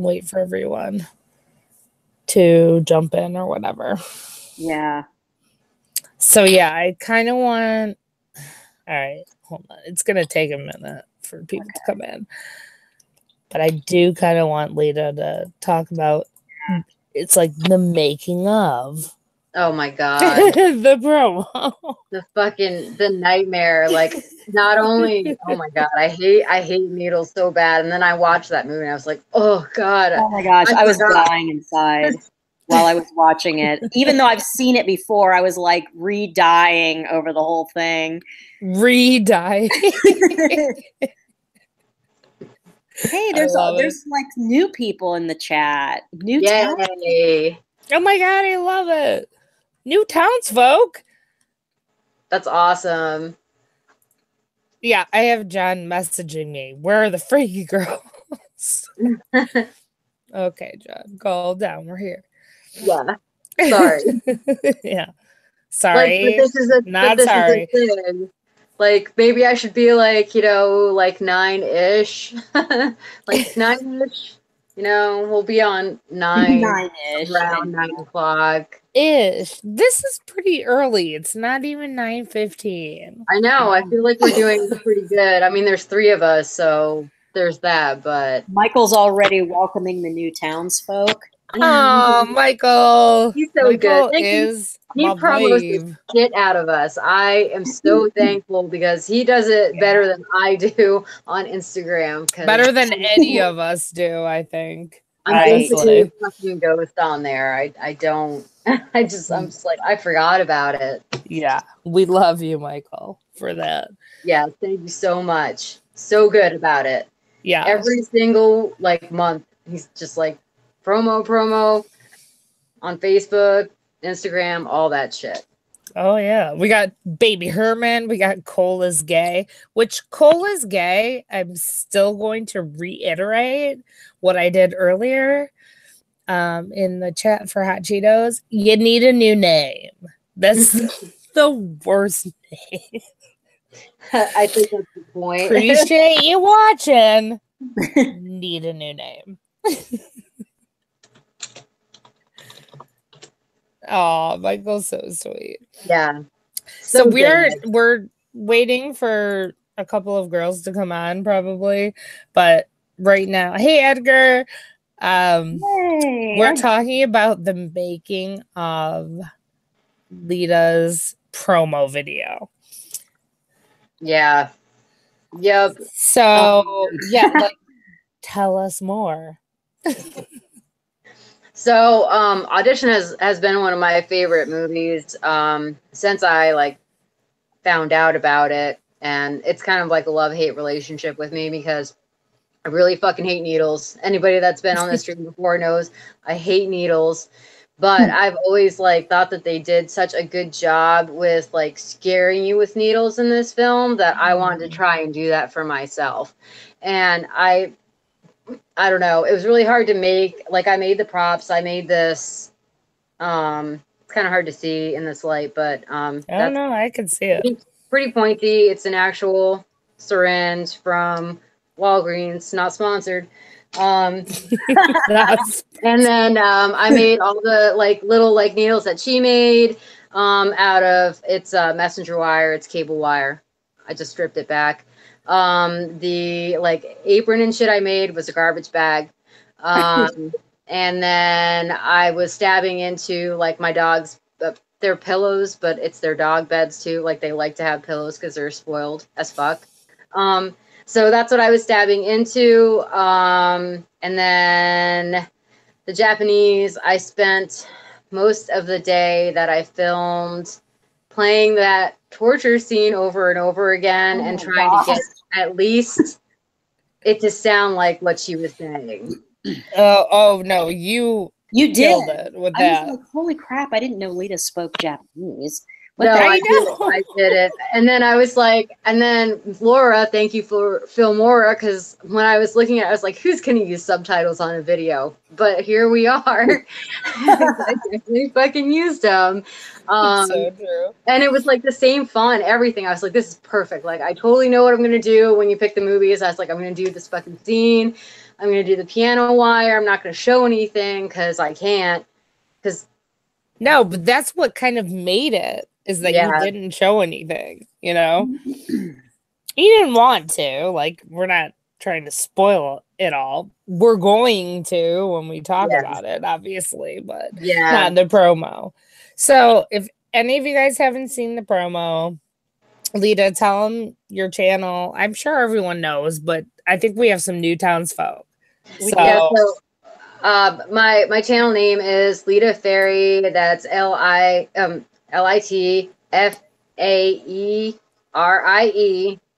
wait for everyone to jump in or whatever. Yeah. So yeah, I kind of want. All right, hold on. It's gonna take a minute for people to come in, but I do kind of want Lita to talk about. It's like the making of. Oh my god, the promo. the nightmare. Like, not only, oh my god, I hate needles so bad. And then I watched that movie and I was like, oh god. Oh my gosh, I was dying inside while I was watching it. Even though I've seen it before, I was like re-dying over the whole thing. Re-dying. Hey, there's like new people in the chat. New talent. Oh my god, I love it. New townsfolk. That's awesome. Yeah, I have John messaging me. Where are the freaky girls? Okay, John, go down. We're here. Yeah. Sorry. Yeah. Sorry. Like, not sorry. Like, maybe I should be like, you know, like 9-ish. Like 9-ish. You know, we'll be on 9-ish. Around 9 o'clock. Ish. This is pretty early. It's not even 9:15. I know. I feel like we're doing pretty good. I mean, there's 3 of us, so there's that, but Michael's already welcoming the new townsfolk. Oh, Michael. He's so Michael good. He promos the shit out of us. I am so thankful because he does it better than I do on Instagram. Better than any of us do, I think. I'm basically a fucking ghost on there. I don't. I'm just like, I forgot about it. Yeah, we love you, Michael, for that. Yeah, thank you so much. So good about it. Yeah. Every single like month, he's just like promo on Facebook, Instagram, all that shit. Oh yeah, we got Baby Herman, we got Cole is gay, which Cole is gay. I'm still going to reiterate what I did earlier in the chat for Hot Cheetos. You need a new name. That's the worst name. I think that's the point. Appreciate you watching. Need a new name. Oh, Michael's so sweet. Yeah. So we're waiting for a couple of girls to come on probably, but right now, hey Edgar, we're talking about the making of Lita's promo video. Yeah. Yep. So yeah, like, tell us more. So, Audition has been one of my favorite movies since I like found out about it, and it's kind of like a love-hate relationship with me because I really fucking hate needles. Anybody that's been on the stream before knows I hate needles, but I've always like thought that they did such a good job with like scaring you with needles in this film that I wanted to try and do that for myself, and I don't know. It was really hard to make. Like, I made the props. I made this. It's kind of hard to see in this light, but I don't know. I can see it. Pretty pointy. It's an actual syringe from Walgreens, not sponsored. And then I made all the like little like needles that she made out of it's messenger wire. It's cable wire. I just stripped it back. The like apron and shit I made was a garbage bag. And then I was stabbing into like my dog's their pillows, but it's their dog beds too. Like they like to have pillows because they're spoiled as fuck. So that's what I was stabbing into. And then the Japanese, I spent most of the day that I filmed playing that torture scene over and over again and trying to get at least it to sound like what she was saying. Oh no, you did it with that. I was like, holy crap, I didn't know Lita spoke Japanese. No, I did it. And then I was like, and then Laura, thank you for Filmora, because when I was looking at it, I was like, who's going to use subtitles on a video? But here we are. I definitely fucking used them. So true. And it was like the same font, everything. I was like, this is perfect. Like, I totally know what I'm going to do when you pick the movies. I was like, I'm going to do this fucking scene. I'm going to do the piano wire. I'm not going to show anything because I can't. Because no, but that's what kind of made it, is that you didn't show anything, you know? You didn't want to. Like, we're not trying to spoil it all. We're going to when we talk about it, obviously, but not in the promo. So if any of you guys haven't seen the promo, Lita, tell them your channel. I'm sure everyone knows, but I think we have some new townsfolk. My channel name is Lita Fairy. That's LITFAERIE,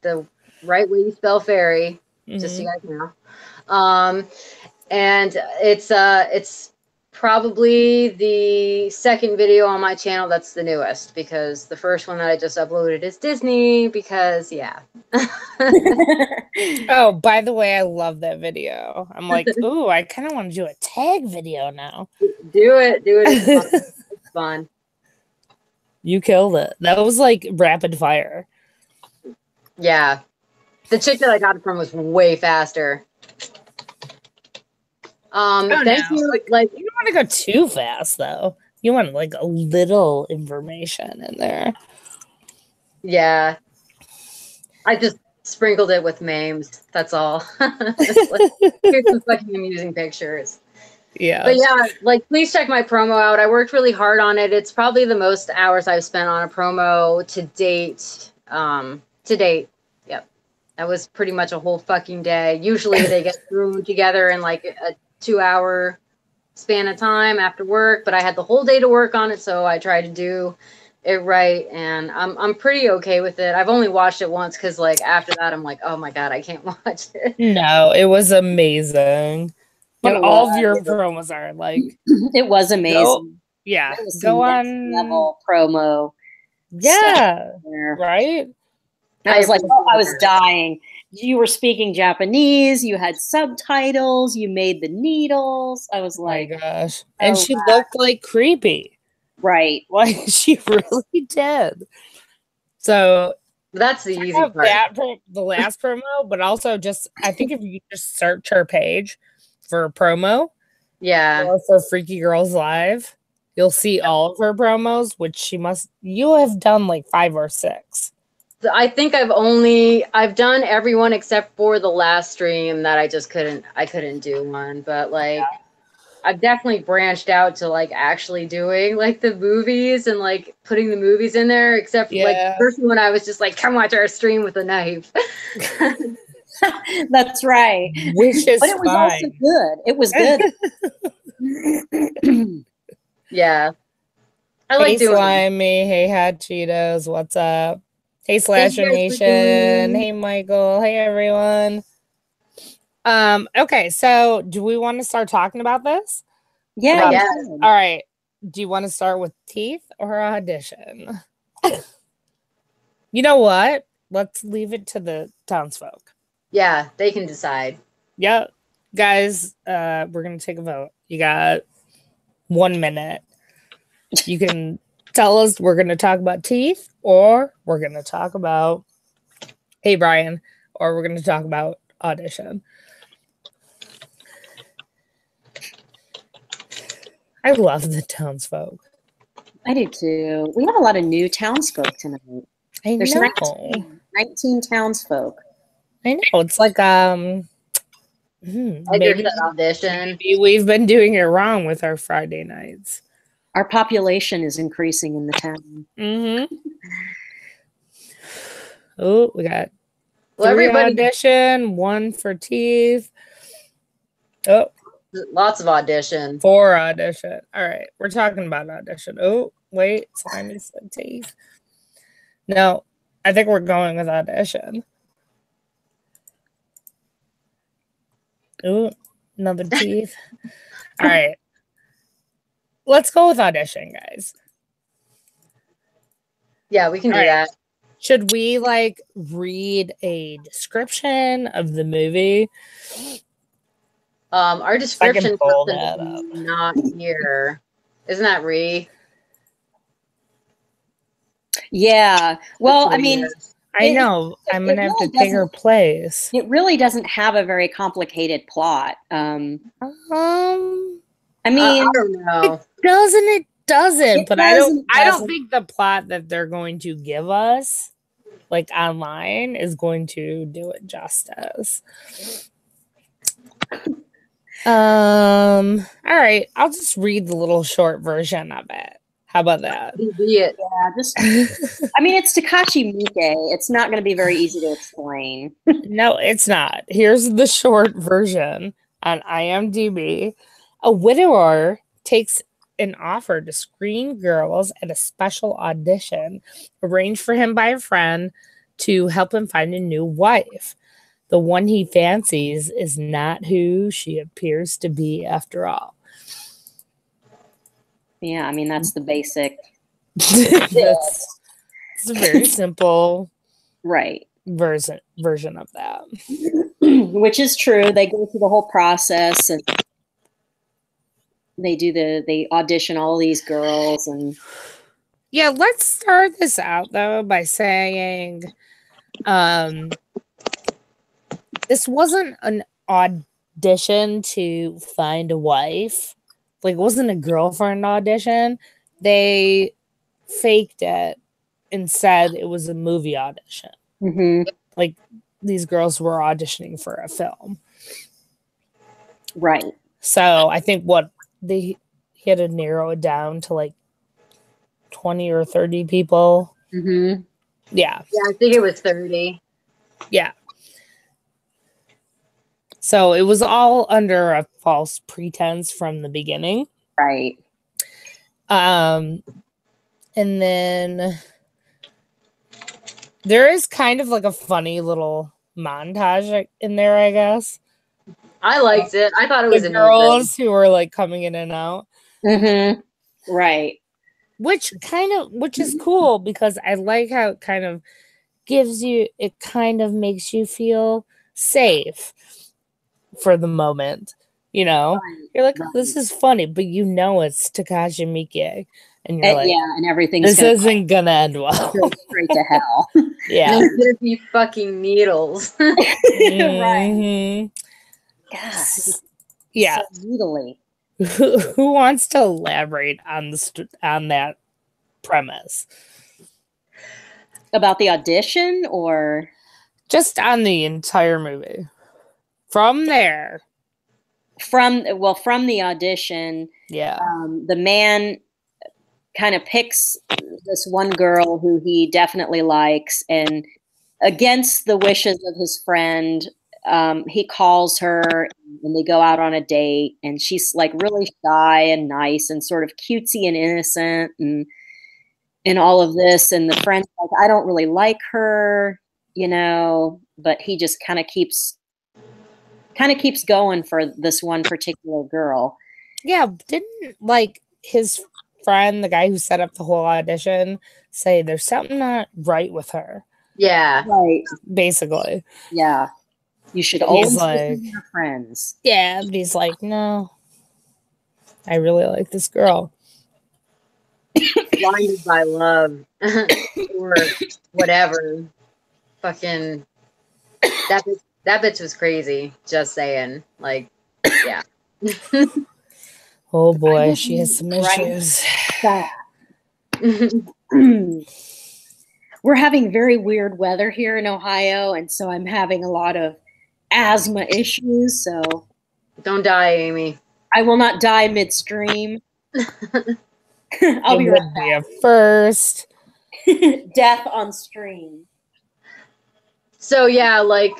the right way you spell fairy, just so you guys know. And it's probably the second video on my channel that's the newest, because the first one that I just uploaded is Disney, because Oh, by the way, I love that video. I'm like, ooh, I kind of want to do a tag video now. Do it. It's fun. You killed it. That was like rapid fire. Yeah. The chick that I got it from was way faster. Thank you. Like, you don't want to go too fast, though. You want like a little information in there. Yeah. I just sprinkled it with memes. That's all. Here's some fucking amusing pictures. Yeah. But yeah, like, please check my promo out. I worked really hard on it. It's probably the most hours I've spent on a promo to date. Yep. That was pretty much a whole fucking day. Usually they get thrown together in like a 2-hour span of time after work, but I had the whole day to work on it, so I tried to do it right, and I'm pretty okay with it. I've only watched it once because, like, after that I'm like, oh my god, I can't watch it. No, it was amazing. But all of your promos are like, it was amazing. Go on level promo. Right. I was like, I was dying. You were speaking Japanese. You had subtitles. You made the needles. I was like, my gosh. And she looked like creepy. Right. Like, she really did. So that's the easy part. The last promo, but also just, I think if you just search her page for a promo, or for Freaky Girls Live, you'll see all of her promos, which you have done like 5 or 6. I think I've done everyone except for the last stream that I couldn't do one, but like I've definitely branched out to like actually doing like the movies and like putting the movies in there, except for like the first one I was just like, come watch our stream with a knife. That's right. Which is but it was also good. It was good. Yeah. I like doing Slimy. Hey, Hot Cheetos. What's up? Hey, Slasher Nation. Hey, Michael. Hey, everyone. Okay, so do we want to start talking about this? Yeah. All right. Do you want to start with Teeth or Audition? You know what? Let's leave it to the townsfolk. Yeah, they can decide. Yep. Guys, we're going to take a vote. You got 1 minute. You can tell us we're going to talk about Teeth, or we're going to talk about Hey Brian, or we're going to talk about Audition. I love the townsfolk. I do too. We have a lot of new townsfolk tonight. There's 19 townsfolk. I know. It's like maybe Audition. Maybe we've been doing it wrong with our Friday nights. Our population is increasing in the town. Mm-hmm. Oh, we got 3 Audition, 1 for Teeth. Oh, lots of Audition. 4 Audition. All right, we're talking about Audition. Oh, wait, Slimy said Teeth. No, I think we're going with Audition. Oh, another Teeth. All right. Let's go with Audition, guys. Yeah, we can do that. Should we like read a description of the movie? Our description is not here. Isn't that Ree? Yeah. Well, I mean, I know. I'm it gonna have really to take her doesn't- place. It really doesn't have a very complicated plot. I I mean, don't know. It doesn't, but I don't doesn't. think the plot that they're going to give us, like online, is going to do it justice. All right, I'll just read the little short version of it. How about that? Be it. Yeah, just. I mean, it's Takashi Miike. It's not going to be very easy to explain. No, it's not. Here's the short version on IMDb. A widower takes an offer to screen girls at a special audition arranged for him by a friend to help him find a new wife. The one he fancies is not who she appears to be after all. Yeah, I mean, that's the basic. It's a very simple Right. version of that. Which is true. They go through the whole process and they audition all these girls and Yeah, let's start this out though by saying this wasn't an audition to find a wife. Like, it wasn't a girlfriend audition. They faked it and said it was a movie audition. mm-hmm. Like, these girls were auditioning for a film. Right. So I think he had to narrow it down to like 20 or 30 people. Mm-hmm. Yeah. Yeah, I think it was 30. Yeah. So it was all under a false pretense from the beginning. Right. And then there is kind of like a funny little montage in there, I guess. I liked it. I thought it was The amazing. girls who were like coming in and out. Mm-hmm. Right. Which is cool because I like how it kind of makes you feel safe for the moment. You know, Right. you're like, oh, this is funny, but you know it's Takashi Miike. And you're like, yeah, and everything's this isn't gonna end well. go straight to hell. Yeah. There's gonna be fucking needles. Right. Mhm. God. Yeah. So needly. Who wants to elaborate on on that premise? About the audition or Just on the entire movie. From there. from the audition, Yeah. the man kind of picks this one girl who he definitely likes, and against the wishes of his friend, he calls her and they go out on a date, and she's like really shy and nice and sort of cutesy and innocent and all of this, and the friend's like, I don't really like her, you know, but he just kind of keeps going for this one particular girl. Yeah, didn't like his friend, the guy who set up the whole audition, say there's something not right with her? Yeah. Right. Basically. Yeah. You should He's always like, listen to your friends. Yeah, but he's like, no, I really like this girl. Blinded by love. Or whatever. Fucking that bitch was crazy. Just saying. Like, yeah. Oh boy, she has some issues. We're having very weird weather here in Ohio, and so I'm having a lot of asthma issues. So Don't die, Amy. I will not die midstream. I'll be It right would be a first. back. Death on stream. So yeah, like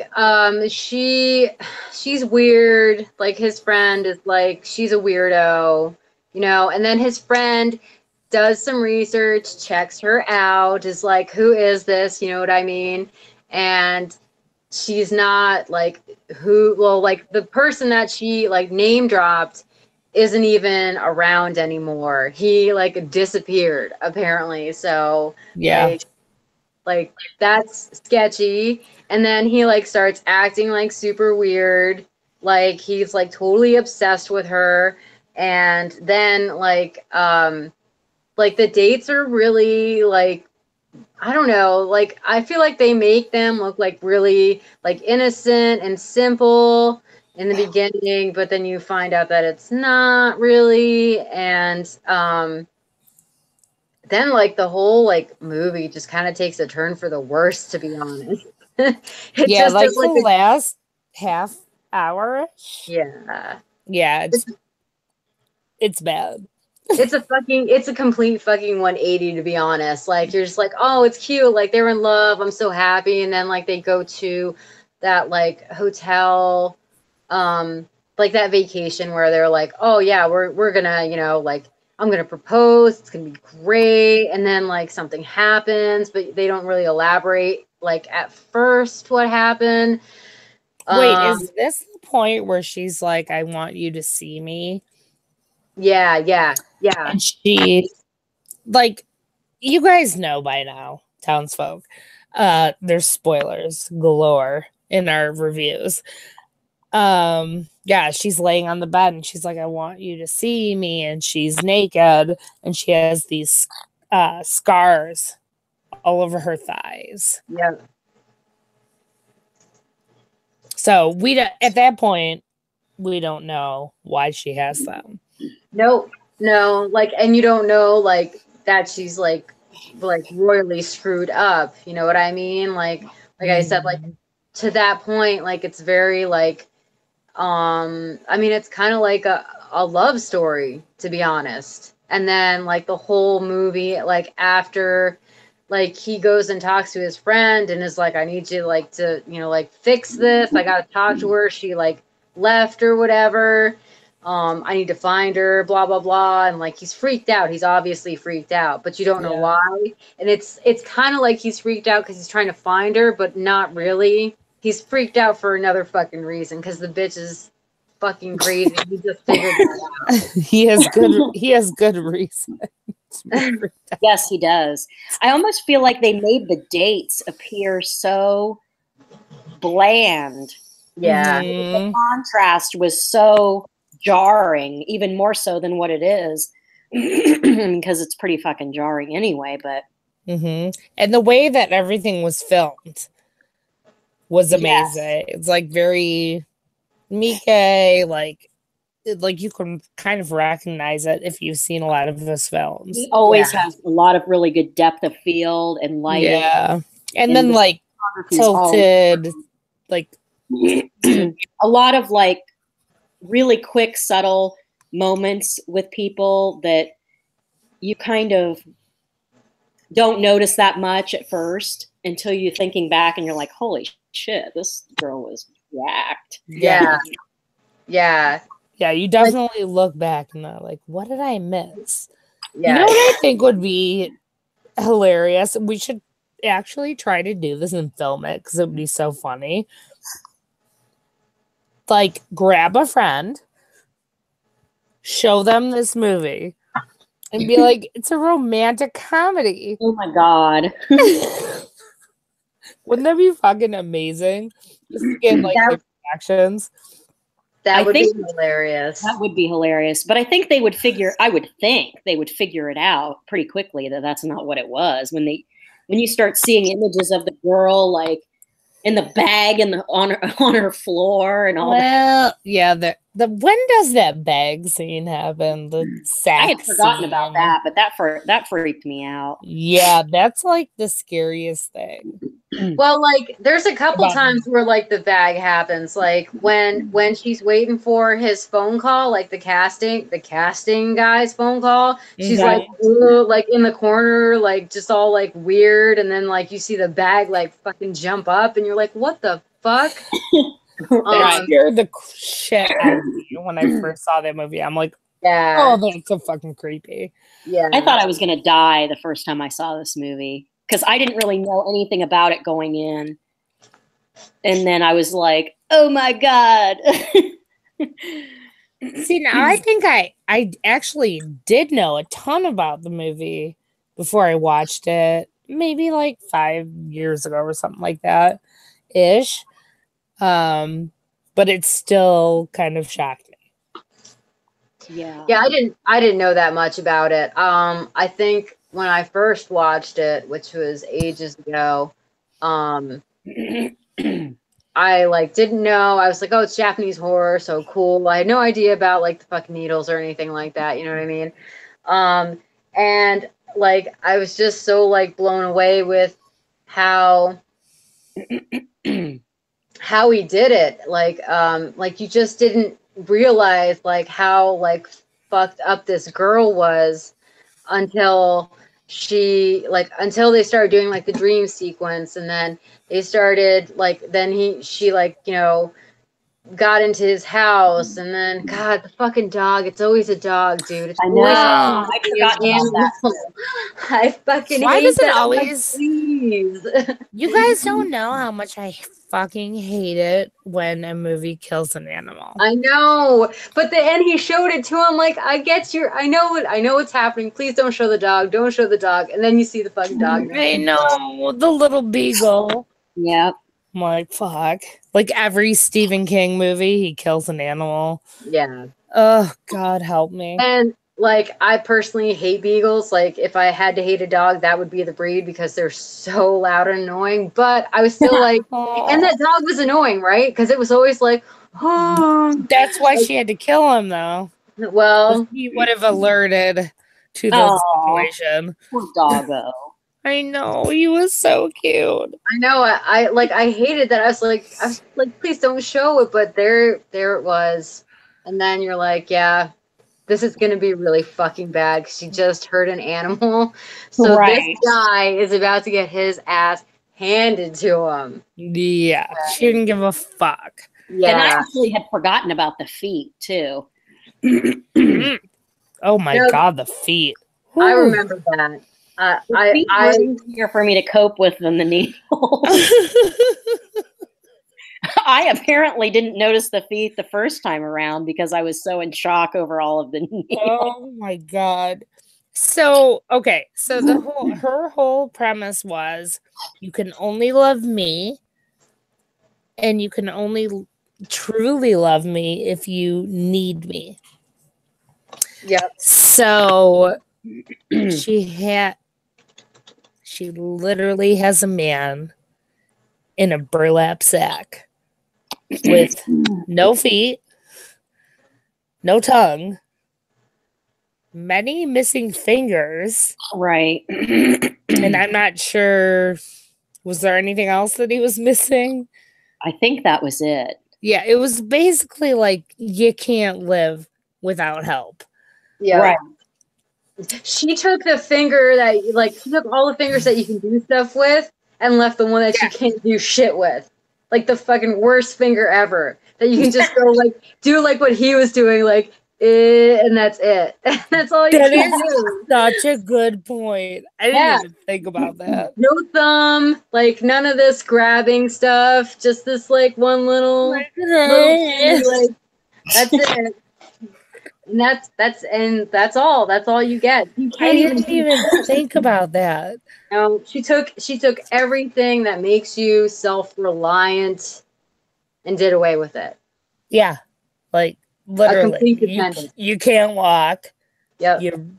she's weird. Like his friend is like, she's a weirdo, you know, and then his friend does some research, checks her out, is like, who is this? You know what I mean? And she's not like like the person that she like name dropped isn't even around anymore. He like disappeared apparently. So Yeah. like that's sketchy. And then he like starts acting like super weird, like he's like totally obsessed with her. And then like the dates are really like I don't know, like I feel like they make them look like really like innocent and simple in the beginning, but then you find out that it's not really, and then like the whole like movie just kind of takes a turn for the worse, to be honest. It Yeah, just like does the like last half hour. yeah. Yeah, it's bad. It's a complete fucking 180, to be honest. Like you're just like, oh, it's cute, like they're in love, I'm so happy, and then like they go to that like hotel, like that vacation where they're like, oh yeah, we're gonna, you know, like I'm gonna propose, it's gonna be great, and then like something happens, but they don't really elaborate like at first what happened. Wait, Um, is this the point where she's like, I want you to see me? yeah. And she, like, you guys know by now, townsfolk, there's spoilers galore in our reviews. Yeah, she's laying on the bed and she's like, I want you to see me. And she's naked and she has these scars all over her thighs. Yeah. So we don't, at that point, we don't know why she has them. No, no, like, and you don't know like that she's like royally screwed up. You know what I mean? Like I said, like to that point, like it's very like, I mean, it's kind of like a love story, to be honest. And then like the whole movie, like after, like he goes and talks to his friend and is like, I need you like to, you know, like fix this. I gotta talk to her. She like left or whatever. I need to find her, blah blah blah. And like he's freaked out. He's obviously freaked out, but you don't know why. And it's kind of like he's freaked out because he's trying to find her, but not really. He's freaked out for another fucking reason because the bitch is fucking crazy. He just figured that out. He has good reason. Yes, he does. I almost feel like they made the dates appear so bland. Yeah. The contrast was so jarring, even more so than what it is, because it's pretty fucking jarring anyway. But and the way that everything was filmed was amazing. Yes. It's like very Mike, like you can kind of recognize it if you've seen a lot of his films. He always has a lot of really good depth of field and lighting. Yeah, and then like tilted, like a lot of like really quick, subtle moments with people that you kind of don't notice that much at first until you're thinking back and you're like, holy shit, this girl was jacked. Yeah. You definitely look back and are like, what did I miss? Yeah. You know what I think would be hilarious? We should actually try to do this and film it because it would be so funny. Like, grab a friend, show them this movie, and be like, it's a romantic comedy. Oh my God. Wouldn't that be fucking amazing? Just to get like the reactions. That would be hilarious. That would be hilarious. But I think they would figure it out pretty quickly that that's not what it was. When you start seeing images of the girl like in the bag and on her floor and all that. Yeah, the when does that bag scene happen? The sack I had forgotten scene. about that, but that freaked me out. Yeah, that's like the scariest thing. Well, like there's a couple times where like the bag happens, like when she's waiting for his phone call, like the casting guy's phone call. She's like in the corner, like just all like weird, and then like you see the bag like fucking jump up, and you're like, what the fuck? That scared the shit out of me when I first saw that movie. I'm like, oh, that's so fucking creepy. Yeah, I thought I was gonna die the first time I saw this movie because I didn't really know anything about it going in, and then I was like, oh my God. See, now I think I actually did know a ton about the movie before I watched it, maybe like 5 years ago or something like that ish. But it still kind of shocked me. Yeah, I didn't know that much about it. I think when I first watched it, which was ages ago, I like didn't know. I was like, oh, it's Japanese horror, so cool. I had no idea about like the fucking needles or anything like that. You know what I mean? And like I was just so like blown away with how how he did it. Like you just didn't realize like how like fucked up this girl was until until they started doing like the dream sequence, and then they started like she like, you know, got into his house, and then God, the fucking dog. It's always a dog, dude. It's I know. always I forgot about that. I fucking Why hate does it that. I'm like, always- please. You guys don't know how much I fucking hate it when a movie kills an animal. I know, but the end he showed it to him. Like, I get your, I know what's happening. Please don't show the dog. Don't show the dog. And then you see the fucking dog. I know, the little beagle. Yep. I'm like, fuck. Like every Stephen King movie, he kills an animal. Yeah. Oh, God help me. And like, I personally hate beagles. Like, if I had to hate a dog, that would be the breed because they're so loud and annoying. But I was still like, and that dog was annoying, right? Because it was always like, oh. That's why she had to kill him, though. Well, He would have alerted to the situation. Poor doggo. I know, he was so cute. I know. I hated that. I was like, please don't show it. But there it was. And then you're like, yeah, this is gonna be really fucking bad because she just hurt an animal. So this guy is about to get his ass handed to him. Yeah, she didn't give a fuck. Yeah. And I actually had forgotten about the feet too. Oh my God, the feet. I remember that. The feet were easier for me to cope with than the needles. I apparently didn't notice the feet the first time around because I was so in shock over all of the needles. Oh my God. So, okay. So her whole premise was you can only love me and you can only truly love me if you need me. Yep. So she literally has a man in a burlap sack with no feet, no tongue, many missing fingers. Right. And I'm not sure, was there anything else that he was missing? I think that was it. Yeah, it was basically like you can't live without help. Yeah. Right. She took the finger that, like, she took all the fingers that you can do stuff with and left the one that you can't do shit with. Like the fucking worst finger ever. That you can just go, like, do like what he was doing, like, and that's it. That's all you can do. Such a good point. I didn't even think about that. No thumb, like, none of this grabbing stuff. Just this, like, one little key, like, that's it. And that's all. That's all you get. You can't even think about that. No, she took everything that makes you self-reliant and did away with it. Yeah, like literally, you can't walk. Yeah, you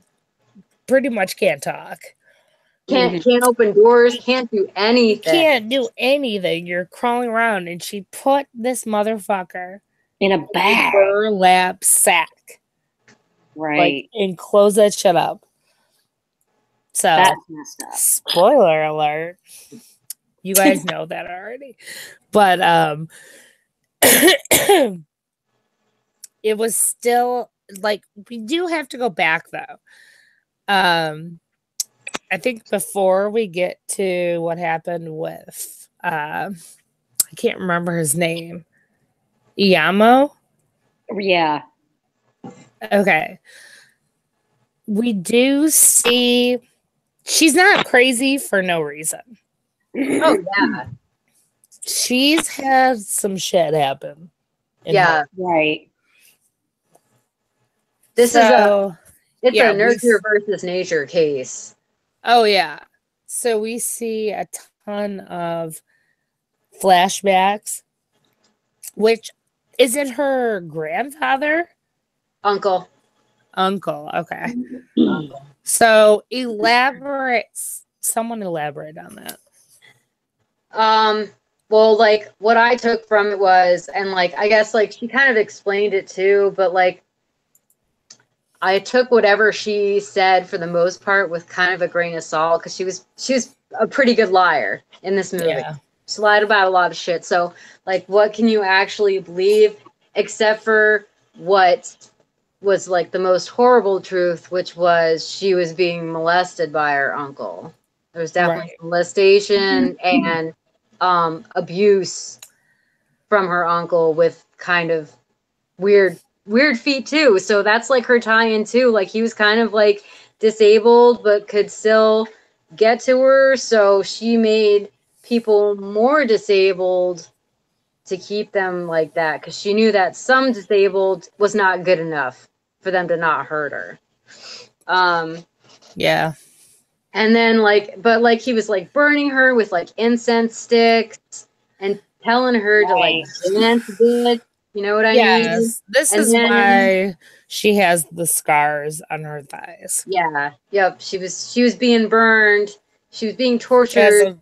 pretty much can't talk. Can't open doors. Can't do anything. Can't do anything. You're crawling around, and she put this motherfucker in a bag, burlap sack. Right. Like, and close that shit up. So, that's messed up. Spoiler alert. You guys know that already. But it was still, like, we do have to go back, though. I think before we get to what happened with, I can't remember his name. Iyamo? Yeah. Okay. We do see she's not crazy for no reason. Oh, yeah. She's had some shit happen. Yeah. Right. It's a nurture versus nature case. Oh, yeah. So we see a ton of flashbacks, which is it her grandfather? Uncle. Uncle. Okay. So someone elaborate on that. Well, like what I took from it was, and like I guess like she kind of explained it too, but like I took whatever she said for the most part with kind of a grain of salt because she was a pretty good liar in this movie. Yeah. She lied about a lot of shit. So like, what can you actually believe except for what was like the most horrible truth, which was she was being molested by her uncle. There was definitely molestation and abuse from her uncle with kind of weird feet too. So that's like her tie-in too. Like he was kind of like disabled but could still get to her. So she made people more disabled to keep them like that because she knew that some disabled was not good enough for them to not hurt her. Yeah. And then but like he was like burning her with like incense sticks and telling her to like dance a bit. You know what I mean? Yes. This is why she has the scars on her thighs. Yeah. Yep. She was being burned. She was being tortured.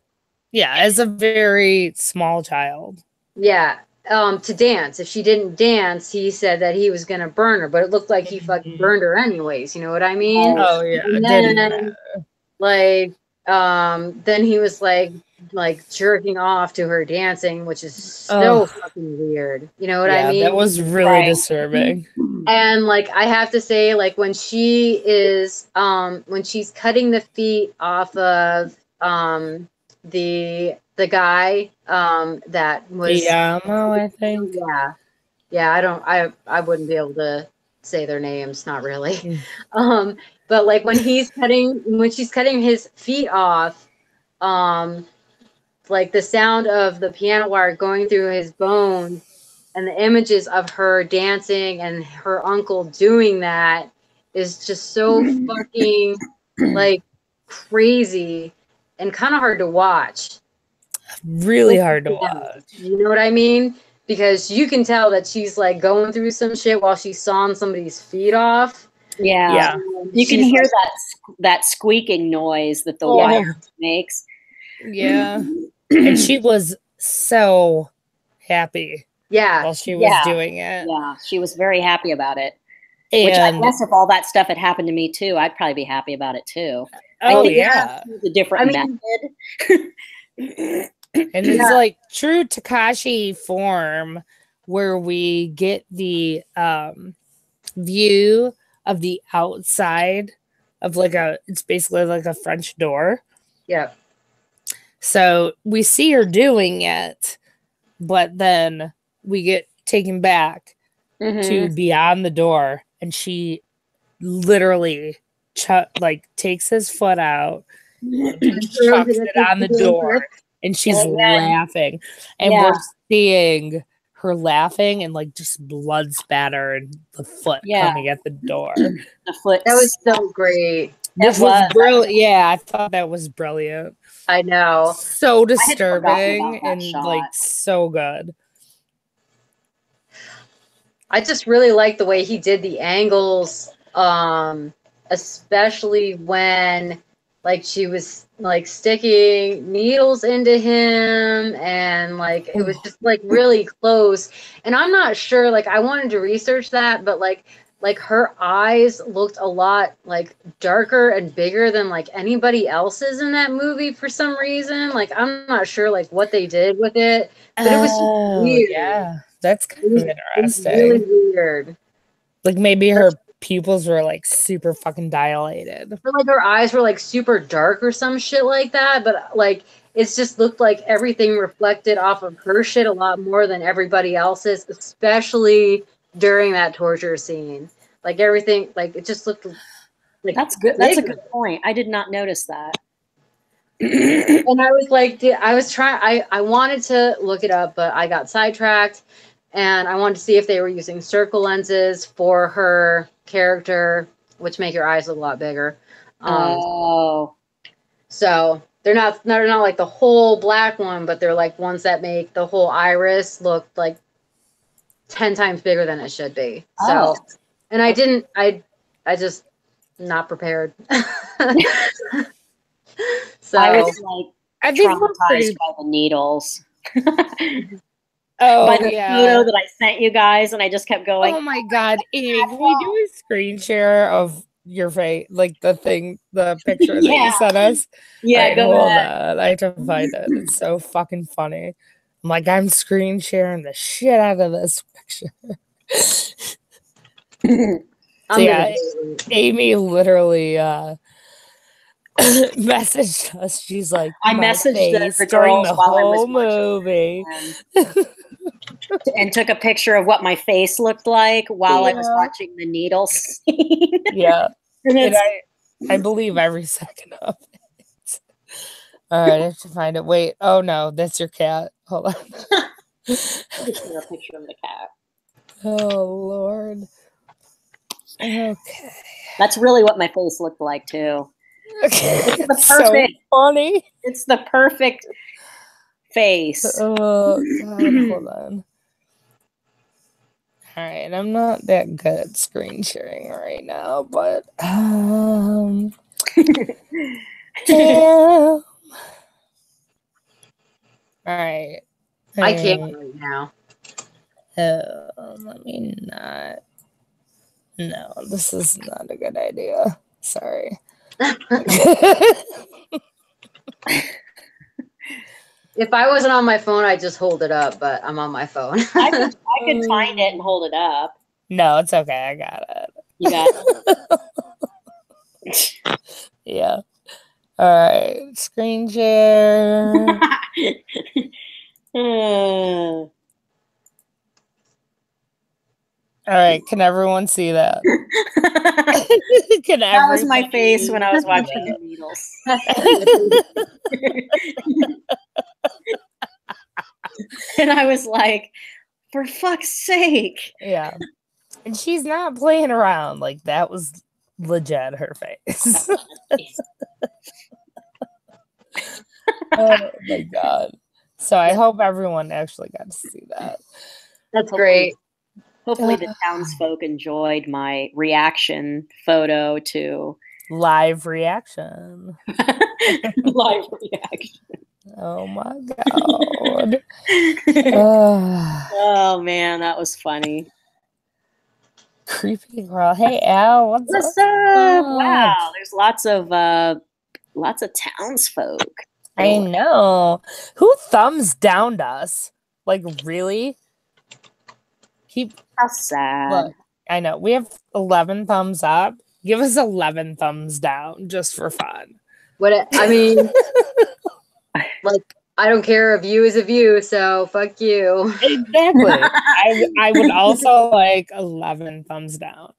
As a very small child. Yeah. To dance. If she didn't dance, he said that he was gonna burn her, but it looked like he fucking burned her anyways. You know what I mean? Oh yeah. And then, then he was like jerking off to her dancing, which is so fucking weird. You know what I mean? That was really disturbing. And like I have to say, like when she is when she's cutting the feet off of the guy that was I think. Yeah, I wouldn't be able to say their names, not really. But like when she's cutting his feet off, like the sound of the piano wire going through his bones and the images of her dancing and her uncle doing that is just so fucking like crazy and kind of hard to watch. Really hard to watch. You know what I mean? Because you can tell that she's like going through some shit while she's sawing somebody's feet off. Yeah. You can hear that squeaking noise that the wire makes. Yeah. And she was so happy. Yeah. While she was doing it. Yeah. She was very happy about it. Which I guess if all that stuff had happened to me too, I'd probably be happy about it too. Oh, yeah. It's a different method. And it's like true Takashi form where we get the view of the outside of it's basically like a French door. Yeah. So we see her doing it, but then we get taken back to beyond the door, and she literally takes his foot out and chucks it on the door, and she's laughing, and we're seeing her laughing and like just blood spatter and the foot coming at the door. The foot. That was so great. This was brilliant. Yeah, I thought that was brilliant. I know. So disturbing and like so good. I just really like the way he did the angles, especially when like she was like sticking needles into him and like it was just like really close. And I'm not sure, like I wanted to research that, but like her eyes looked a lot like darker and bigger than like anybody else's in that movie for some reason. Like I'm not sure like what they did with it, but it was just weird. Yeah, that's kind of interesting. Really weird. Like maybe her pupils were like super fucking dilated. Or like her eyes were like super dark or some shit like that, but like it just looked like everything reflected off of her shit a lot more than everybody else's, especially during that torture scene. Like everything, like it just looked like that's good. That's a good point. I did not notice that. And I was like, I wanted to look it up, but I got sidetracked, and I wanted to see if they were using circle lenses for her character, which make her eyes look a lot bigger. So they're not like the whole black one, but they're like ones that make the whole iris look like 10 times bigger than it should be. So, and I just not prepared. So I was like I think we're traumatized pretty. by the needles. Oh By the yeah. photo that I sent you guys, and I just kept going. Oh my god, Amy, can we do a screen share of your face, like the picture that you Yeah. sent us? Yeah, Alright, go hold ahead. on. I have to find it. It's so fucking funny. I'm like, I'm screen sharing the shit out of this picture. So yeah, Amy literally messaged us. She's like, I my messaged face the during girls the while I was whole watching movie. and took a picture of what my face looked like while I was Yeah. watching the needle scene. Yeah. And And it's, I believe every second of it. All right, I have to find it. Wait. Oh no, that's your cat. Hold on. picture of the cat. Oh Lord. Okay. That's really what my face looked like too. Okay. It's the It's so perfect. funny. It's the perfect face. Oh God, hold on. All right, I'm not that good at screen sharing right now, but damn. All right. I can't right now. Let me not. No, this is not a good idea. Sorry. If I wasn't on my phone, I'd just hold it up, but I'm on my phone. I could find it and hold it up. No, it's okay. I got it. You got it. Yeah. All right. Screen share. All right. Can everyone see that? That was my face when I was watching the needles. And I was like, for fuck's sake. Yeah. And she's not playing around. Like, that was legit her face. Oh my God. So I hope everyone actually got to see that. That's great. Hopefully the townsfolk enjoyed my reaction photo to live reaction. Live reaction. Oh my God. Oh man, that was funny. Creepy girl. Hey Al, what's up? Wow, there's lots of townsfolk. I know. Who thumbs downed us? Like, really? How sad. Look, I know. We have 11 thumbs up. Give us 11 thumbs down just for fun. I mean, like, I don't care. A view is a view, so fuck you. Exactly. I would also like 11 thumbs down.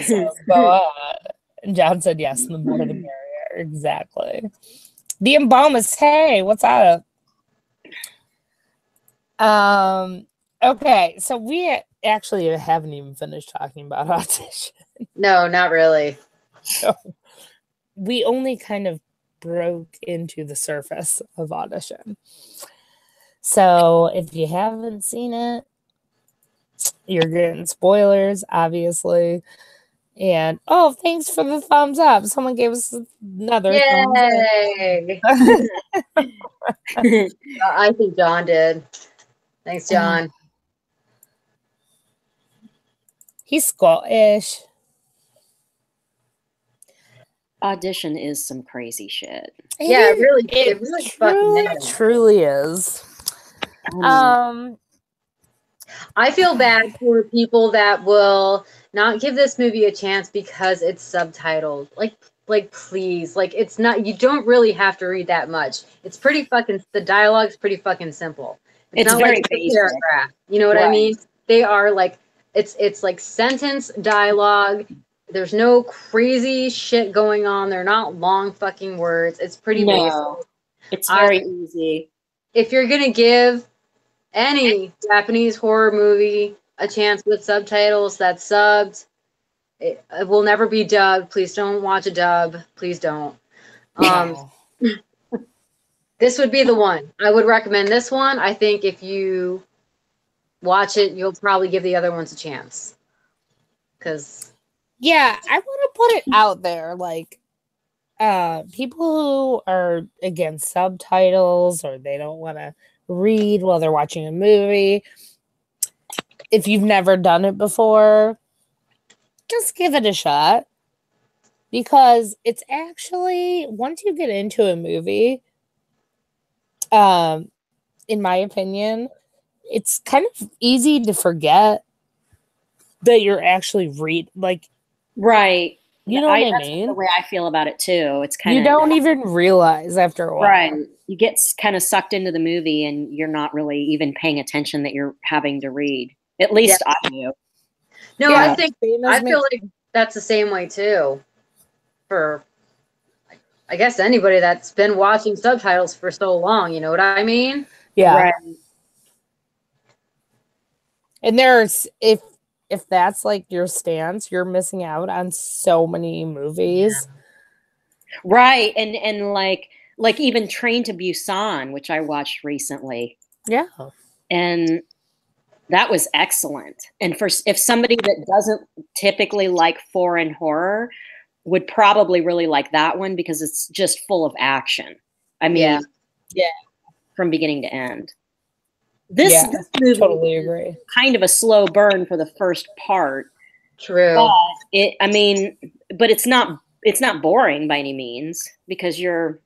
So go ahead. John said yes, the more the merrier. Exactly. The embalmist, hey, what's up? Okay, so we actually haven't even finished talking about Audition. No, not really. So we only kind of broke into the surface of Audition. So if you haven't seen it, you're getting spoilers, obviously. And oh, thanks for the thumbs up. Someone gave us another Yay! I think John did. Thanks, John. He's Scottish. Audition is some crazy shit. It really fucking truly is. I feel bad for people that will not give this movie a chance because it's subtitled. Like please, like it's not. You don't really have to read that much. It's pretty fucking. The dialogue's pretty fucking simple. It's not very like basic. a paragraph. You know what I mean? They are like it's like sentence dialogue. There's no crazy shit going on. They're not long fucking words. It's pretty basic. It's very easy. If you're gonna give any Japanese horror movie a chance with subtitles that's subbed, it will never be dubbed. Please don't watch a dub. Please don't. This would be the one. I would recommend this one. I think if you watch it, you'll probably give the other ones a chance. Because Yeah, I want to put it out there, like, people who are against subtitles or they don't want to read while they're watching a movie, if you've never done it before, just give it a shot. Because it's actually, once you get into a movie, in my opinion, it's kind of easy to forget that you're actually Right. you know what I That's mean? the way I feel about it too. It's kind You of don't even realize after a while. right. You get kind of sucked into the movie, and you're not really even paying attention that you're having to read. At least I do. no, Yeah, I feel like that's the same way too. For I guess anybody that's been watching subtitles for so long, you know what I mean? Yeah. Right. And there's if that's like your stance, you're missing out on so many movies. Right. And like even Train to Busan, which I watched recently. Yeah. And that was excellent. And if somebody that doesn't typically like foreign horror would probably really like that one, because it's just full of action. I mean, yeah, from beginning to end. This movie totally agree. Kind of a slow burn for the first part. True. But it's not boring by any means, because you're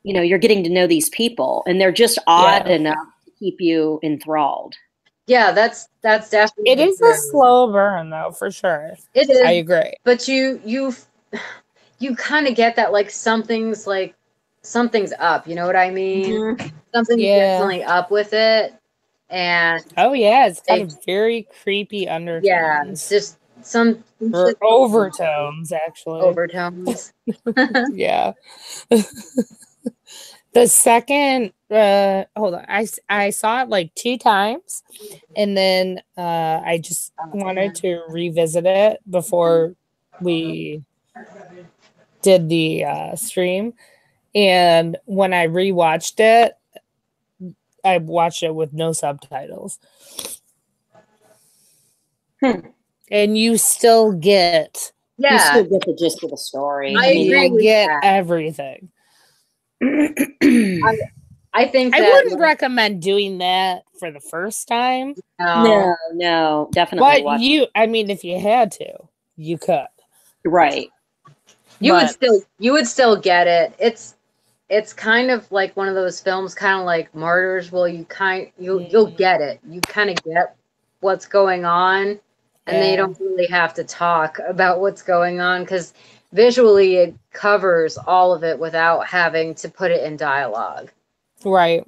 getting to know these people, and they're just odd enough to keep you enthralled. Yeah, that's definitely. It is a slow burn, though, for sure. It is. I agree. But you kind of get that, like, something's up. You know what I mean? Mm-hmm. Something's definitely up with it, and it's kind of very creepy undertones. Yeah, just some overtones, actually. Overtones. Yeah. The second, hold on, I saw it like 2 times, and then I just wanted to revisit it before we did the stream. And when I rewatched it, I watched it with no subtitles. And you still get the gist of the story. I agree with that. Everything. I think I wouldn't recommend doing that for the first time. No, definitely. But if you had to, you could. Right. You would still get it. It's kind of like one of those films, kind of like Martyrs. Well, you'll get it. You kind of get what's going on, and then you don't really have to talk about what's going on, because visually it covers all of it without having to put it in dialogue. Right.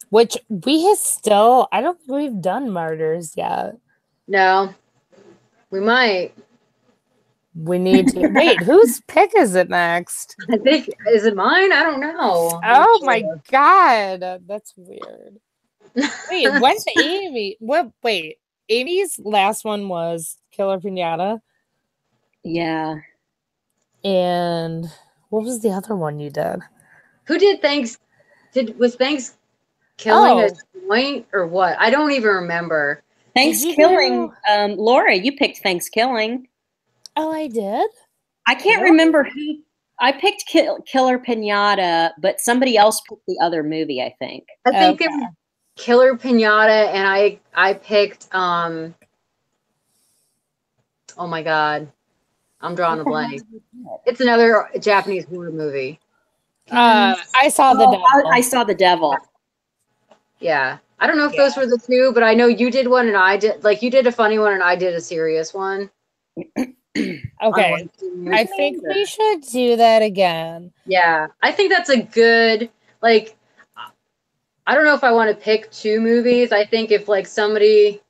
Which I don't think we've done Martyrs yet. No. We might. We need to. Wait, whose pick is it next? I think, is it mine? I don't know. Oh my God. That's weird. Wait, when's Amy? Wait, Amy's last one was Killer Piñata. Yeah. And what was the other one you did? Who did was Thanksgiving a joint or what? I don't even remember. Thanksgiving. Laura, you picked Thanksgiving. Oh, I did? I can't remember who. I picked Killer Piñata, but somebody else picked the other movie, I think. I think it was Killer Piñata, and I picked oh my God, I'm drawing a blank. It's another Japanese horror movie. I saw the devil. I saw the devil. Yeah. I don't know if those were the two, but I know you did one and I did, like, you did a funny one and I did a serious one. Okay. I think we should do that again. Yeah. I think that's a good, like, I don't know if I want to pick 2 movies. I think if, like, somebody.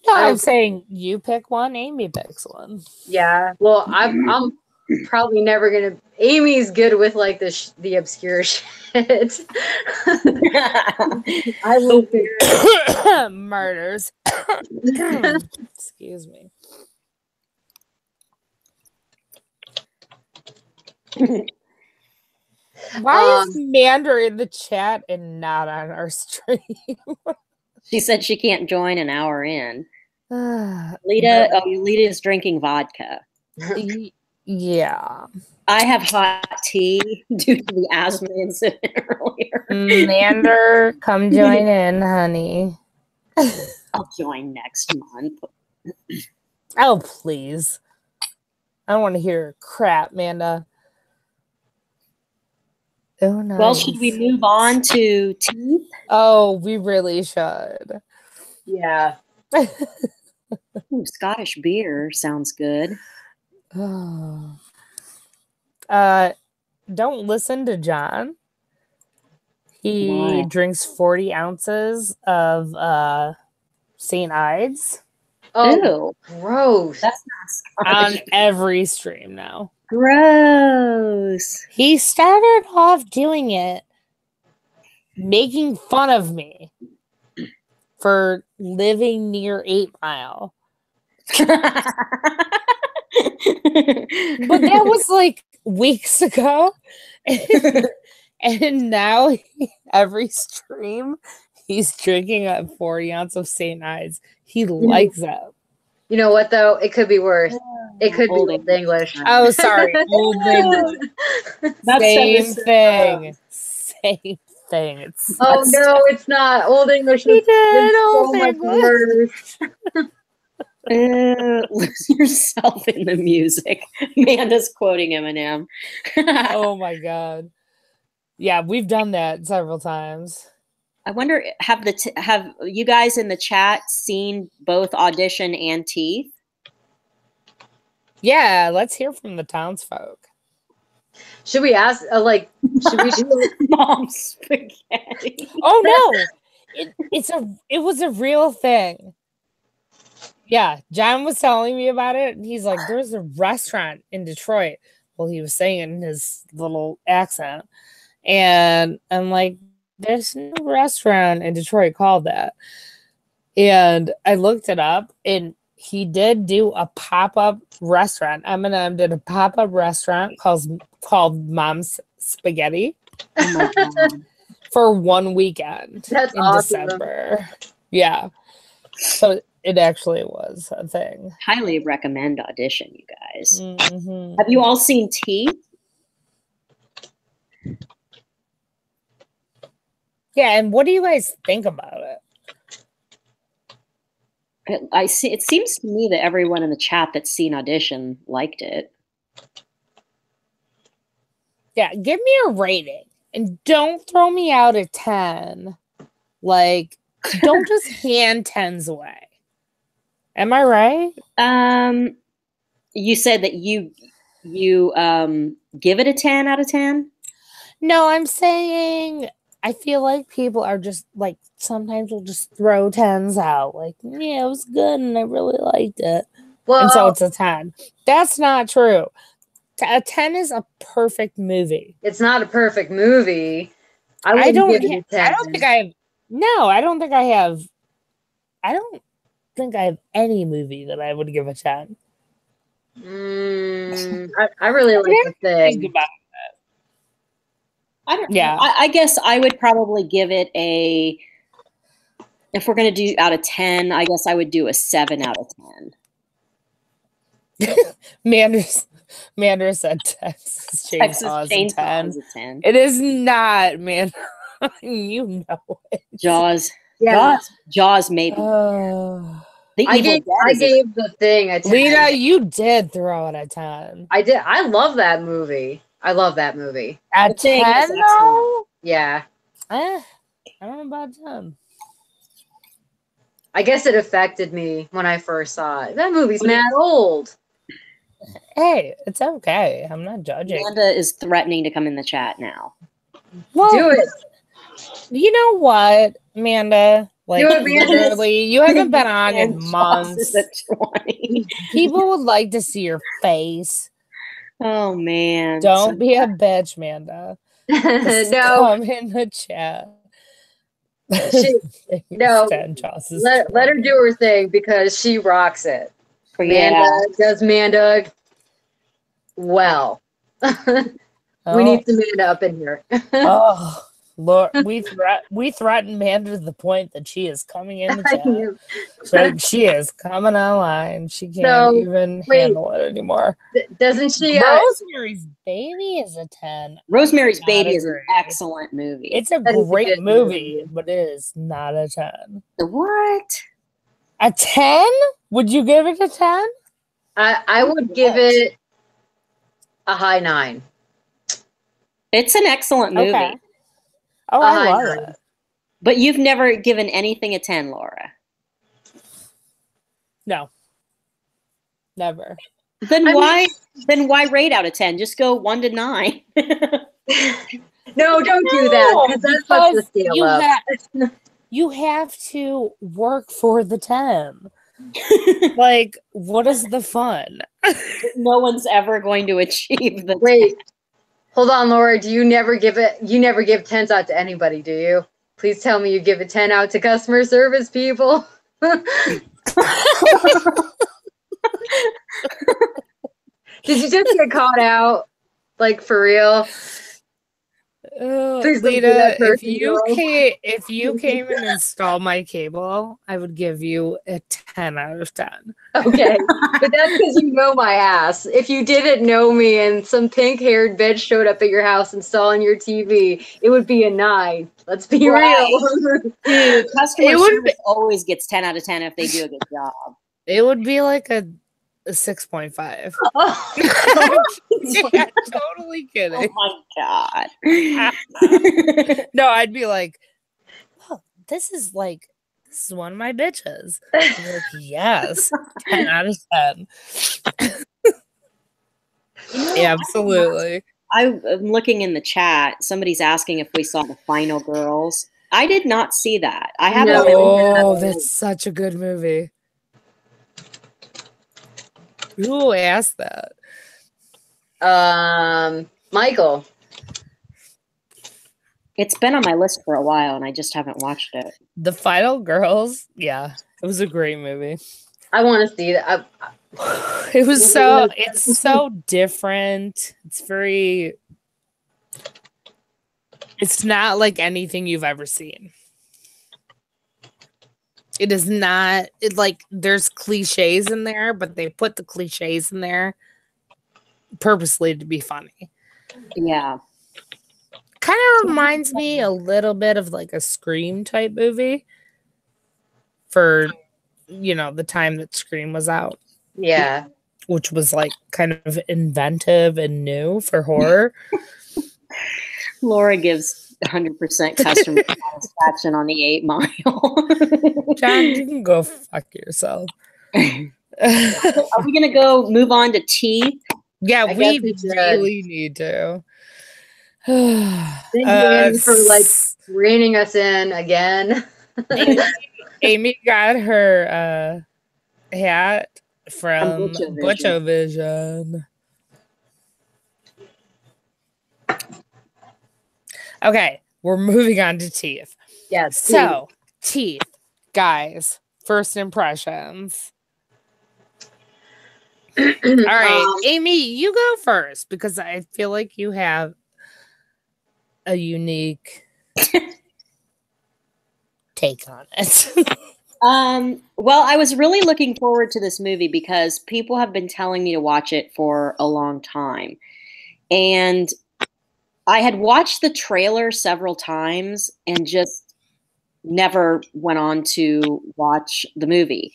No, I'm saying you pick one, Amy picks one. Yeah. Well, I'm probably never going to. Amy's good with, like, the obscure shit. I will pick Murders. Excuse me. Why is Mander in the chat and not on our stream? She said she can't join an hour in. Lita, Lita is drinking vodka. Yeah. I have hot tea due to the asthma incident earlier. Mander, come join in, honey. I'll join next month. Oh, please. I don't want to hear crap, Manda. Oh, nice. Well, should we move on to teeth? Oh, we really should. Yeah. Ooh, Scottish beer sounds good. Oh. Don't listen to John. He drinks 40 ounces of St. Ides. Oh, ew. Gross. That's not Scottish. On every stream now. Gross. He started off doing it, making fun of me for living near 8 Mile. But that was like weeks ago. And now every stream he's drinking a 40 ounce of St. Ides. He likes it. You know what though? It could be worse. It could be Old English. Oh, sorry. Old English. Same thing. Same thing. It's no, it's not. Old English is so much worse. Lose yourself in the music. Amanda's quoting Eminem. Oh my god. Yeah, we've done that several times. I wonder, have you guys in the chat seen both Audition and Teeth? Yeah, let's hear from the townsfolk. Should we ask? Should we do Mom spaghetti? Oh no, it was a real thing. Yeah, John was telling me about it, and he's like, "There's a restaurant in Detroit." Well, he was saying it in his little accent, and I'm like, "There's no restaurant in Detroit called that." And I looked it up, and he did do a pop-up restaurant. Eminem did a pop-up restaurant called Mom's Spaghetti. Oh my god! For 1 weekend. That's in awesome. December. Yeah. So it actually was a thing. Highly recommend Audition, you guys. Mm-hmm. Have you all seen Teeth? Yeah, and what do you guys think about it? I see. It seems to me that everyone in the chat that's seen Audition liked it. Yeah, give me a rating. And don't throw me out a 10. Like, don't just hand 10s away. Am I right? You said that you give it a 10 out of 10? No, I'm saying I feel like people are just like, sometimes we'll just throw 10s out. Like, yeah, it was good and I really liked it. Well, and so it's a 10. That's not true. A 10 is a perfect movie. It's not a perfect movie. I don't think I have any movie that I would give a 10. I really like The Thing. Think about it. I guess I would probably give it if we're going to do out of 10, I guess I would do a 7 out of 10. Mander said Texas Chainsaw is a 10. It is not, man. You know it. Jaws. Yeah. Jaws maybe. I gave The Thing a 10. Lena, you did throw it a 10. I did. I love that movie. A 10 though? Yeah. I don't know about 10. I guess it affected me when I first saw it. That movie's mad old. Hey, it's okay. I'm not judging. Amanda is threatening to come in the chat now. Well, do it. You know what, Amanda? Like, literally, you haven't been on in months. People would like to see your face. Oh, man. Don't be a bitch, Amanda. No. Come in the chat. No. Let her do her thing because she rocks it. Amanda does Manda well. We need some Amanda up in here. Oh, Lord, we threatened Amanda to the point that she is coming in the I chat. knew. So she is coming online. She can't So, even wait. handle it anymore. Doesn't she? Rosemary's Baby is a 10. Rosemary's I Baby is an agree. excellent movie. It's a That is a great good movie, movie. but it is not a 10. What? A 10? Would you give it a 10? I would give it a high 9. It's an excellent movie. Okay. Oh, A I high love 9. it. But you've never given anything a 10, Laura. No. Never. Then why rate out of 10? Just go 1 to 9. No, don't do that, because that's such the scale up. You have to work for the 10. Like, what is the fun? No one's ever going to achieve the Wait, hold on, Laura. You never give 10s out to anybody, do you? Please tell me you give a 10 out to customer service people. Did you just get caught out? Like, for real? Please don't be Lita, that person, if you came and installed my cable, I would give you a 10 out of 10. Okay, but that's because you know my ass. If you didn't know me and some pink-haired bitch showed up at your house installing your TV, it would be a 9. Let's be real. Dude, customer service always gets 10 out of 10 if they do a good job. It would be like a 6.5. Oh. Yeah, totally kidding. Oh my God. No, I'd be like, oh, this is one of my bitches. I'd be like, yes, 10 out of 10. Yeah, absolutely. I'm looking in the chat. Somebody's asking if we saw The Final Girls. I did not see that. I haven't. Oh, that's such a good movie. Who asked that? Michael. It's been on my list for a while, and I just haven't watched it. The Final Girls. Yeah, it was a great movie. I want to see that. It's so different. It's not like anything you've ever seen. It is not, there's cliches in there, but they put the cliches in there purposely to be funny. Yeah. Kind of reminds me a little bit of like a Scream type movie for, the time that Scream was out. Yeah. Which was like kind of inventive and new for horror. Laura gives 100% customer satisfaction on the 8 Mile. John, you can go fuck yourself. Are we going to go move on to Teeth? Yeah, we really need to. Thank you, Annie, for reining us in again. Amy got her hat from Butchovision. Okay, we're moving on to Teeth. Yes. So, Teeth, guys, first impressions. All right, Amy, you go first because I feel like you have a unique take on it. Well, I was really looking forward to this movie because people have been telling me to watch it for a long time. And I had watched the trailer several times and just never went on to watch the movie.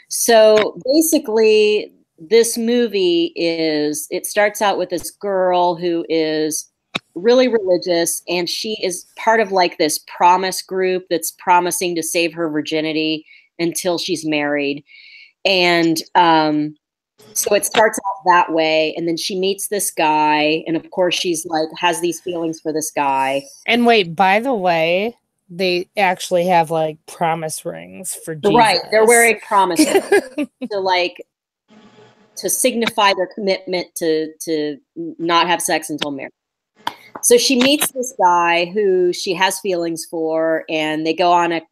So basically, this movie it starts out with this girl who is really religious, and she is part of like this promise group that's promising to save her virginity until she's married. And so it starts out that way, and then she meets this guy, and of course she's like has these feelings for this guy. And wait, by the way, they actually have like promise rings for Jesus. Right, they're wearing promise rings to signify their commitment to not have sex until marriage. So she meets this guy who she has feelings for, and they go on a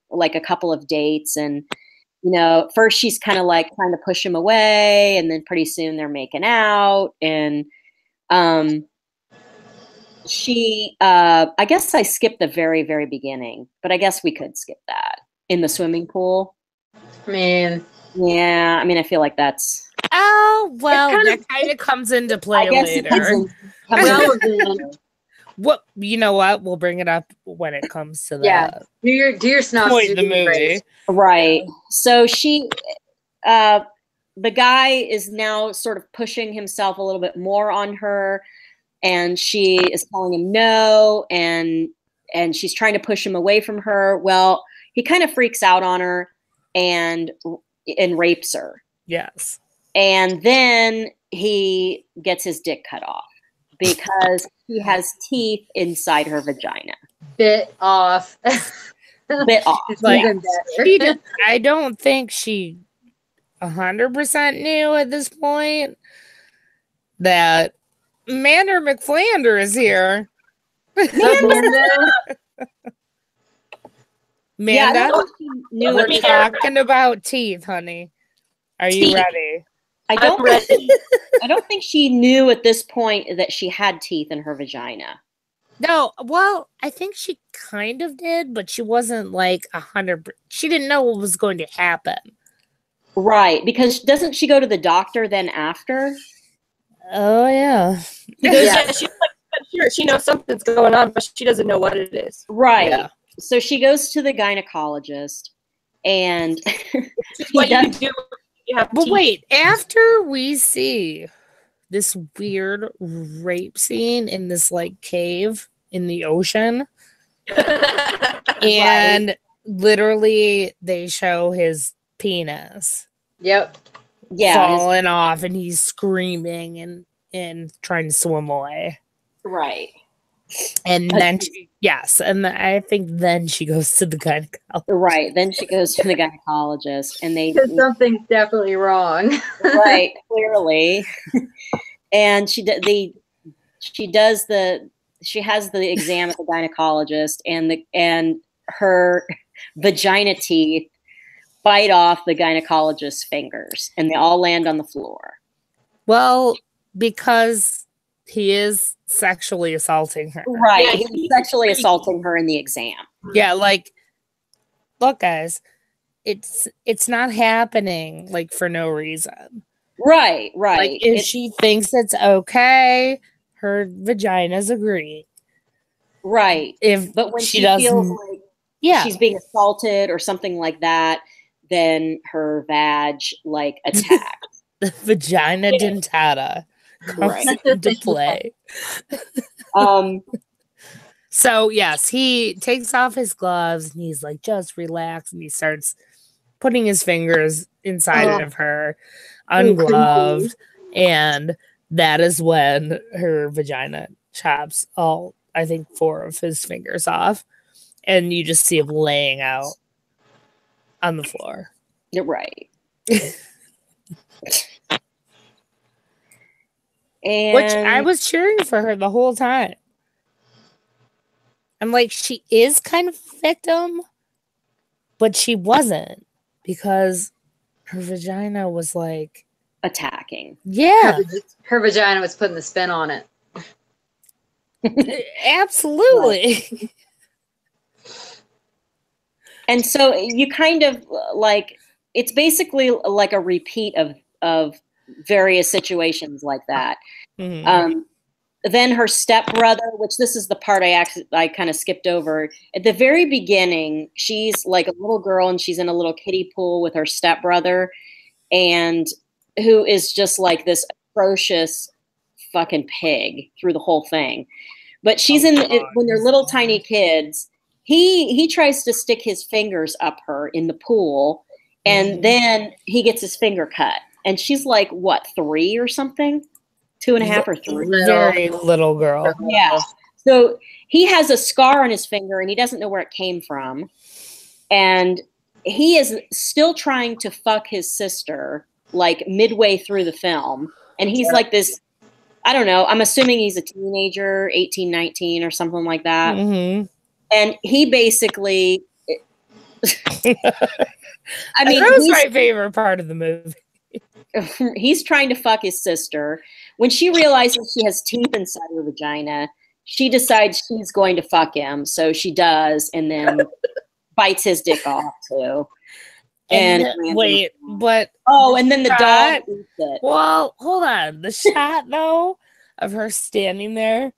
couple of dates, and at first she's kind of like trying to push him away, and then pretty soon they're making out, and I guess I skipped the very, very beginning, but I guess we could skip that. In the swimming pool. I mean, yeah, I feel like that's. Oh, well, that kind of comes into play later. What, you know what? We'll bring it up when it comes to that. Yeah, do your synopsis of the movie. Right. Yeah. So the guy is now sort of pushing himself a little bit more on her, and she is telling him no, and she's trying to push him away from her. Well, he kind of freaks out on her and rapes her. Yes. And then he gets his dick cut off because he has teeth inside her vagina. Bit off. Bit off. Like, I don't think she 100% knew at this point that Mander McFlander is here. Manda, we're talking about teeth, honey. Are you ready? I don't think she knew at this point that she had teeth in her vagina. No, well, I think she kind of did, but she wasn't like 100%. She didn't know what was going to happen. Right, because doesn't she go to the doctor then after? Oh, yeah. Yeah, she's like, sure, she knows something's going on, but she doesn't know what it is. Right. Yeah. So she goes to the gynecologist, and what you do. But wait, after we see this weird rape scene in this like cave in the ocean, and literally they show his penis. Yep. Yeah. Falling off, and he's screaming and trying to swim away. Right. And then and I think then she goes to the gynecologist. Right. Then she goes to the gynecologist, and something's definitely wrong. Right. Clearly. And she has the exam at the gynecologist, and her vagina teeth bite off the gynecologist's fingers, and they all land on the floor. Well, because he is sexually assaulting her. Right. Yeah, he's sexually assaulting her in the exam. Yeah, like, look, guys, it's not happening like for no reason. Right. Like, if she thinks it's okay, her vagina's agree. Right. But when she feels like she's being assaulted or something like that, then her vag like attacks. The vagina dentata comes into play. So yes, he takes off his gloves and he's like, just relax, and he starts putting his fingers inside of her ungloved, and that is when her vagina chops I think 4 of his fingers off, and you just see him laying out on the floor. You're right. Which I was cheering for her the whole time. I'm like, she is kind of a victim, but she wasn't, because her vagina was like attacking. Yeah. Her vagina was putting the spin on it. Absolutely. And so you kind of like, it's basically like a repeat of various situations like that. Mm-hmm. Then her stepbrother, which this is the part I kind of skipped over. At the very beginning, she's like a little girl and she's in a little kiddie pool with her stepbrother, and who is just like this atrocious fucking pig through the whole thing. But she's when they're little tiny kids, he tries to stick his fingers up her in the pool, and then he gets his finger cut. And she's like, what, 3 or something? 2.5 or 3. Very little girl. Yeah. So he has a scar on his finger and he doesn't know where it came from. And he is still trying to fuck his sister like midway through the film. And he's like this, I don't know, I'm assuming he's a teenager, 18, 19 or something like that. Mm-hmm. And he basically, I mean, that was my favorite part of the movie. He's trying to fuck his sister. When she realizes she has teeth inside her vagina, she decides she's going to fuck him, so she does, and then bites his dick off too. And wait, but and then the dog eats it. Well, hold on. The shot though of her standing there,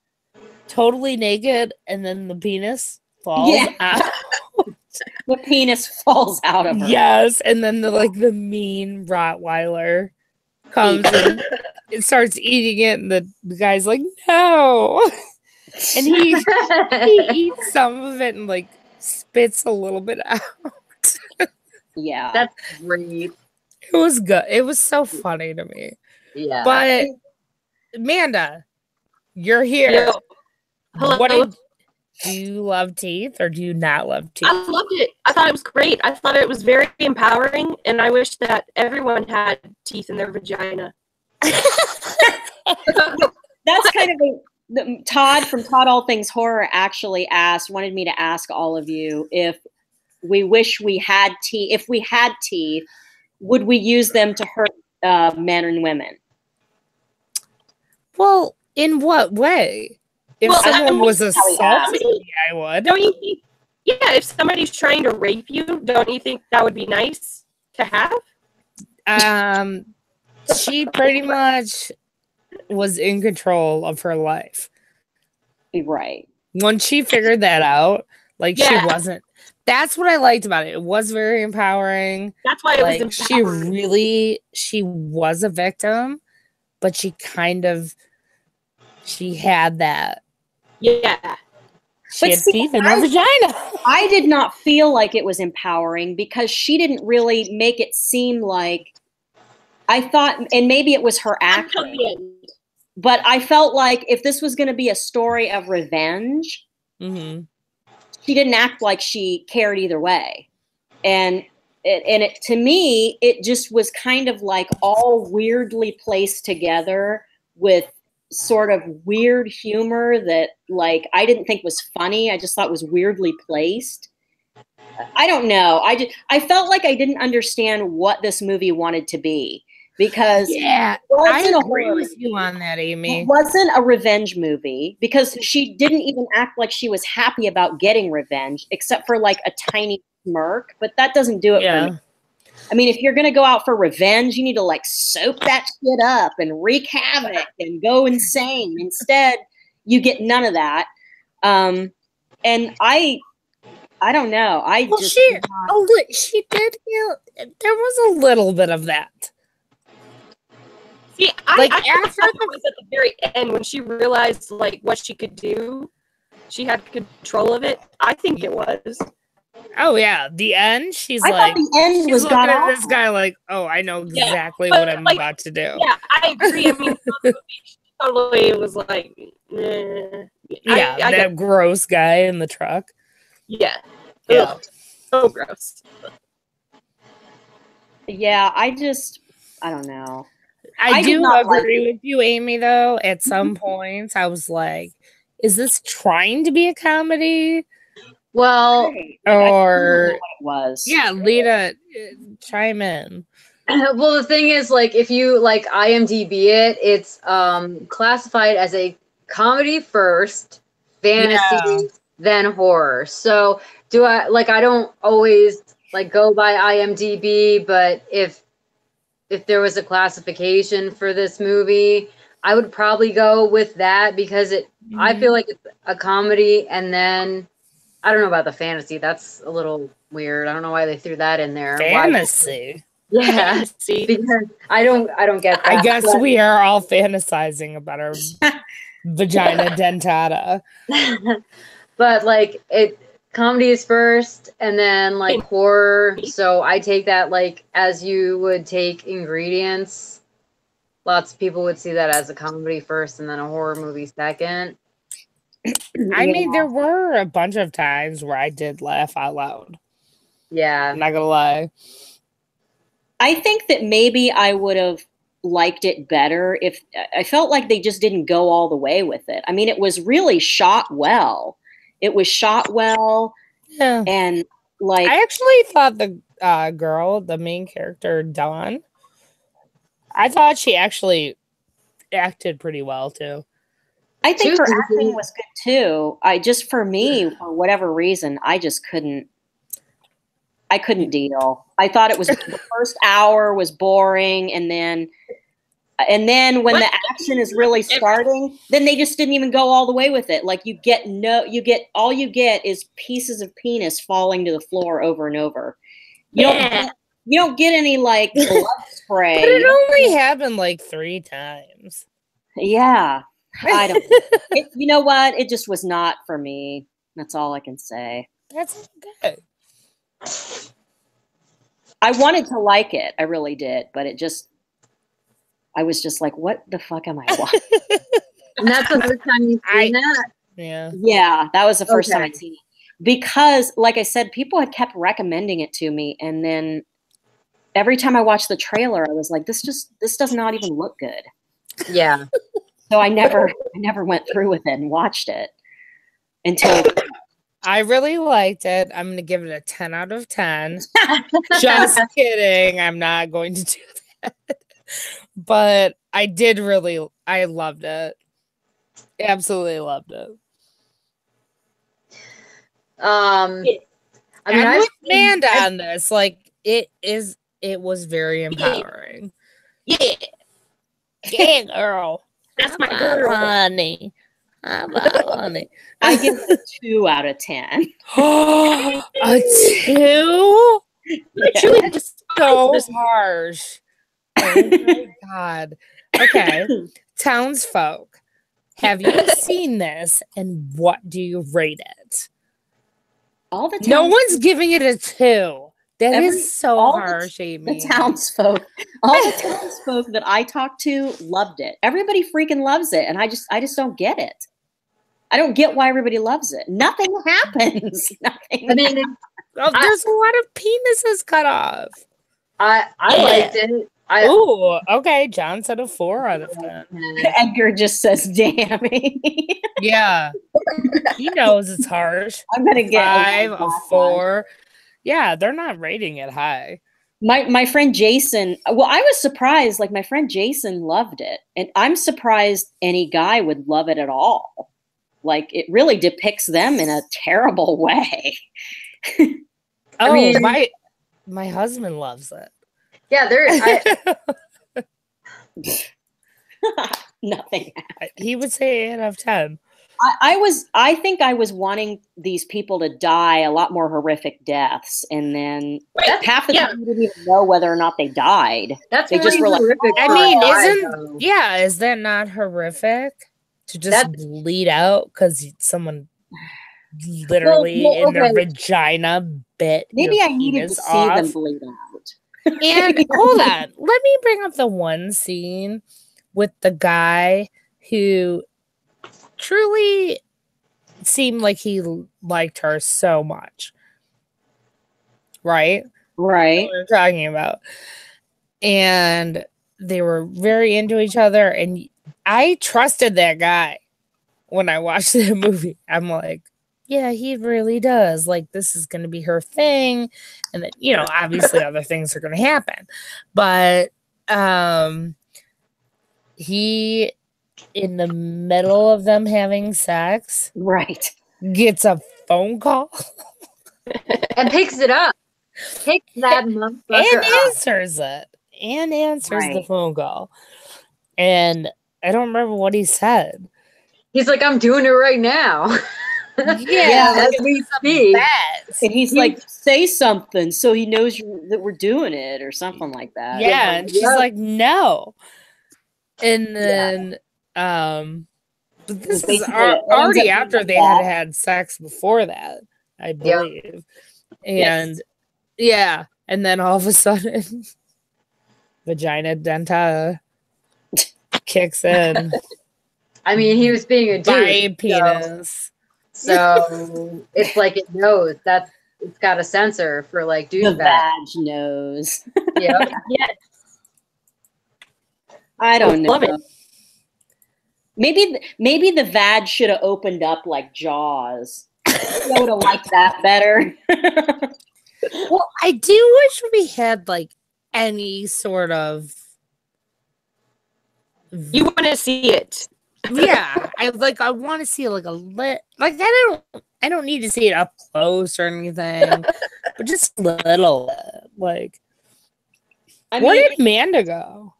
totally naked, and then the penis falls out. The penis falls out of her. Yes, and then the mean Rottweiler comes and it starts eating it, and the guy's like, no. And he eats some of it and like spits a little bit out. Yeah. That's great. It was good. It was so funny to me. Yeah. But Amanda, you're here. Hello. Do you love teeth or do you not love teeth? I loved it. I thought it was great. I thought it was very empowering, and I wish that everyone had teeth in their vagina. That's kind of Todd from Todd All Things Horror actually wanted me to ask all of you if we wish we had teeth. If we had teeth, would we use them to hurt men and women? Well, in what way? If someone was assaulting me, I would. Don't you think? Yeah, if somebody's trying to rape you, don't you think that would be nice to have? She pretty much was in control of her life. Right. When she figured that out, she wasn't. That's what I liked about it. It was very empowering. That's why it was empowering. She was a victim, but she had that. Yeah. She had teeth in her vagina. I did not feel like it was empowering because she didn't really make it seem like, I thought, and maybe it was her acting, but I felt like if this was going to be a story of revenge, she didn't act like she cared either way. And to me, it just was kind of like all weirdly placed together with sort of weird humor that I didn't think was funny. I just thought was weirdly placed. I don't know. I felt like I didn't understand what this movie wanted to be because I agree with you on that, Amy. It wasn't a revenge movie because she didn't even act like she was happy about getting revenge except for a tiny smirk, but that doesn't do it for me. I mean, if you're going to go out for revenge, you need to soak that shit up and wreak havoc and go insane. Instead, you get none of that. And I don't know. She did. There was a little bit of that. See, I thought it was at the very end when she realized what she could do. She had control of it. I think it was. Oh yeah, the end. She's I thought the end was looking at this guy I know exactly what I'm about to do. Yeah, I agree. I mean, totally, it was that gross guy in the truck. Yeah. Ugh. So gross. Yeah, I don't know. I do agree with you, Amy. Though at some points, I was like, "Is this trying to be a comedy?" Well, or it was. Yeah, Lita, chime in. Well, the thing is, if you IMDb it, it's classified as a comedy first, fantasy, then horror. So do I I don't always go by IMDb, but if there was a classification for this movie, I would probably go with that because I feel like it's a comedy, and then I don't know about the fantasy. That's a little weird. I don't know why they threw that in there. Fantasy. Yeah, because I don't get that. I guess we are all fantasizing about our vagina dentata. But comedy is first, and then horror. So I take that as you would take ingredients. Lots of people would see that as a comedy first, and then a horror movie second. I mean, there were a bunch of times where I did laugh out loud. Yeah. I'm not gonna lie. I think that maybe I would have liked it better if I felt like they just didn't go all the way with it. I mean, it was really shot well. It was shot well. Yeah. And I actually thought the girl, the main character, Dawn, I thought she actually acted pretty well too. I think She her was acting easy. was good too. For me, for whatever reason, I couldn't deal. I thought it was the first hour was boring, and then when the action is really starting, then they just didn't even go all the way with it. Like all you get is pieces of penis falling to the floor over and over. You don't get any like blood spray. But it only happened like 3 times. Yeah. I don't you know what? It just was not for me. That's all I can say. That's good. I wanted to like it. I really did. But I was just like, what the fuck am I watching? And that's the first time you've seen that? Yeah. Yeah, that was the first time Okay. I'd seen it. Because, like I said, people had kept recommending it to me. And then every time I watched the trailer, I was like, this does not even look good. Yeah. So I never went through with it and watched it until I really liked it. I'm going to give it a 10 out of 10. Just kidding. I'm not going to do that. But I loved it. Absolutely loved it. I mean, I'm with Amanda on this. Like, it was very empowering. Yeah. Yeah, girl. That's my girl. Honey. Honey. I give it a 2 out of 10. A 2? Truly just So harsh. Oh my God. Okay. Townsfolk, have you seen this and what do you rate it? All the No one's giving it a 2. That is so all harsh, the Amy. townsfolk that I talked to loved it. Everybody freaking loves it, and I just don't get it. I don't get why everybody loves it. Nothing happens. Nothing. I mean, There's a lot of penises cut off. I liked it. Ooh, okay. John said a 4 out of 10. Edgar just says, "Damn." Yeah. He knows it's harsh. I'm gonna get 5, a 4. Yeah, they're not rating it high. My friend Jason. Well, I was surprised. Like my friend Jason loved it, and I'm surprised any guy would love it at all. Like it really depicts them in a terrible way. Oh, I mean, my husband loves it. yeah, Nothing. He would say 8 out of 10. I think I was wanting these people to die a lot more horrific deaths, and then half the time you didn't even know whether or not they died. That's they just were like, horrific. I mean, is that not horrific to just bleed out because someone literally in their vagina bit? Maybe your I needed to penis see off? them bleed out. And hold on, let me bring up the one scene with the guy who truly seemed like he liked her so much. Right? Right. That's what we're talking about. And they were very into each other. And I trusted that guy when I watched the movie. I'm like, yeah, he really does. Like, this is going to be her thing. And then, obviously other things are going to happen. But he, in the middle of them having sex, right, gets a phone call and picks it up. Picks that motherfucker and up. answers it. And answers the Right. phone call. And I don't remember what he said. He's like, I'm doing it right now. Yeah, as we speak. And he's like, say something so he knows that we're doing it or something like that. Yeah, and she's like, no. And then, but this is already after they had sex before that, I believe. And and then all of a sudden, vagina denta kicks in. I mean, he was being a by dude. penis. So it's like it knows it's got a sensor for like the vag knows. Yeah. Yeah. I don't know. Love it. Maybe the vag should have opened up like Jaws. I would have liked that better. Well, I do wish we had like any sort of. You want to see it. Yeah, I want to see like a lit. Like I don't need to see it up close or anything, but just a little bit. Like, where did Amanda go?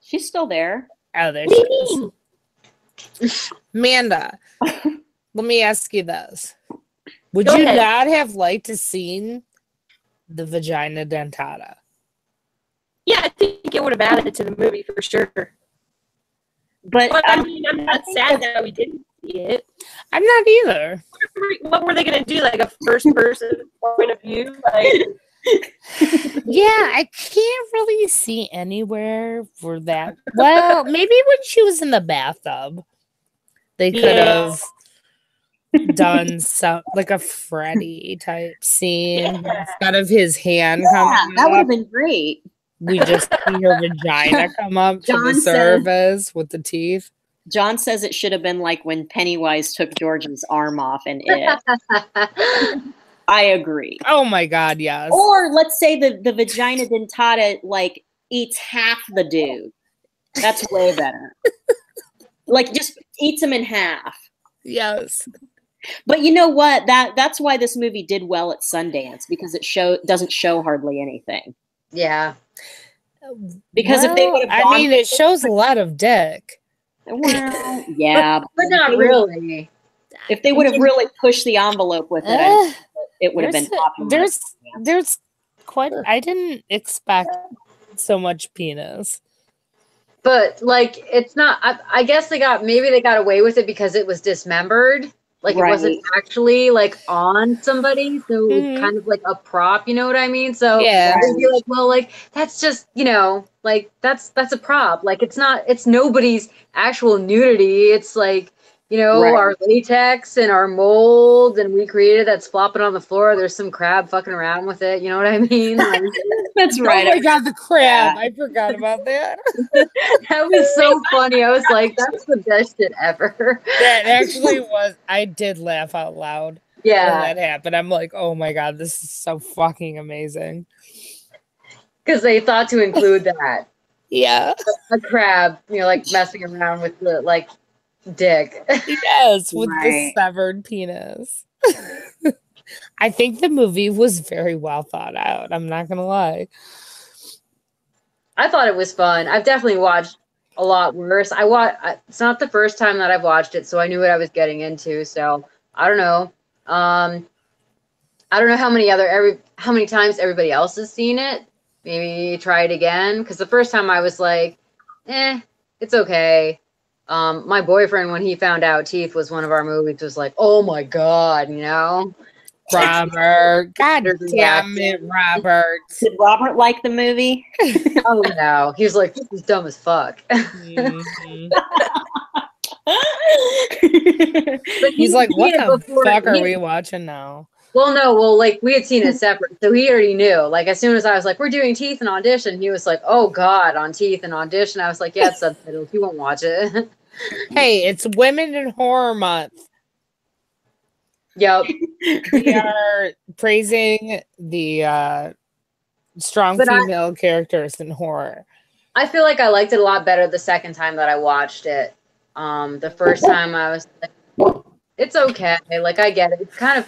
She's still there. Oh, there she is. Amanda, let me ask you this: would Go you ahead. not have liked to seen the vagina dentata? Yeah, I think it would have added to the movie for sure. But I mean, I'm not sad that we didn't see it. I'm not either. What were they going to do? Like a first person point of view? Like, Yeah, I can't really see anywhere for that. Well, maybe when she was in the bathtub, they could have done some like a Freddy type scene instead of his hand coming that would have up. been great. We just see her vagina come up to the John said- surface with the teeth. John says it should have been like when Pennywise took George's arm off in It. I agree. Oh my God, yes. Or let's say the vagina dentata like eats half the dude. That's way better. Like just eats him in half. Yes. But you know what? That's why this movie did well at Sundance, because it doesn't show hardly anything. Yeah. Because if they would have I mean, it shows a lot of dick. well, yeah, But not really. If they would have really pushed the envelope with it, it would have been popular. There's quite. I didn't expect so much penis. But like, it's not. I guess they got away with it because it was dismembered. Like it wasn't actually like on somebody, so it was kind of like a prop. You know what I mean? So Yeah. they'd be like, well, like that's just like that's a prop. Like it's not. It's nobody's actual nudity. It's like our latex and our mold, and we created that's flopping on the floor. There's some crab fucking around with it. You know what I mean? Like, That's right. Oh my God, the crab! I forgot about that. that was so funny. I was like, that's the best shit ever. That actually was. I did laugh out loud when that happened. I'm like, oh my God, this is so fucking amazing. Because they thought to include that. Yeah. A crab, like messing around with the like dick. Yes, with the severed penis. I think the movie was very well thought out. I'm not gonna lie. I thought it was fun. I've definitely watched a lot worse. It's not the first time that I've watched it, so I knew what I was getting into. So I don't know. I don't know how many times everybody else has seen it. Maybe try it again. Because the first time I was like, it's okay. My boyfriend, when he found out Teeth was one of our movies, was like, oh my God, Robert. God damn it, Robert. Did Robert like the movie? Oh no. He was like, this is dumb as fuck. Mm-hmm. He's like, what the fuck are we watching now? Well, no, like we had seen it separate, so he already knew. Like as soon as I was like, we're doing Teeth and Audition, he was like, oh God, on Teeth and Audition. I was like, yeah, it's subtitles. You won't watch it. Hey, it's Women in Horror Month. Yep. We are praising the strong female characters in horror. I feel like I liked it a lot better the second time that I watched it. The first time I was like, it's okay. Like I get it. It's kind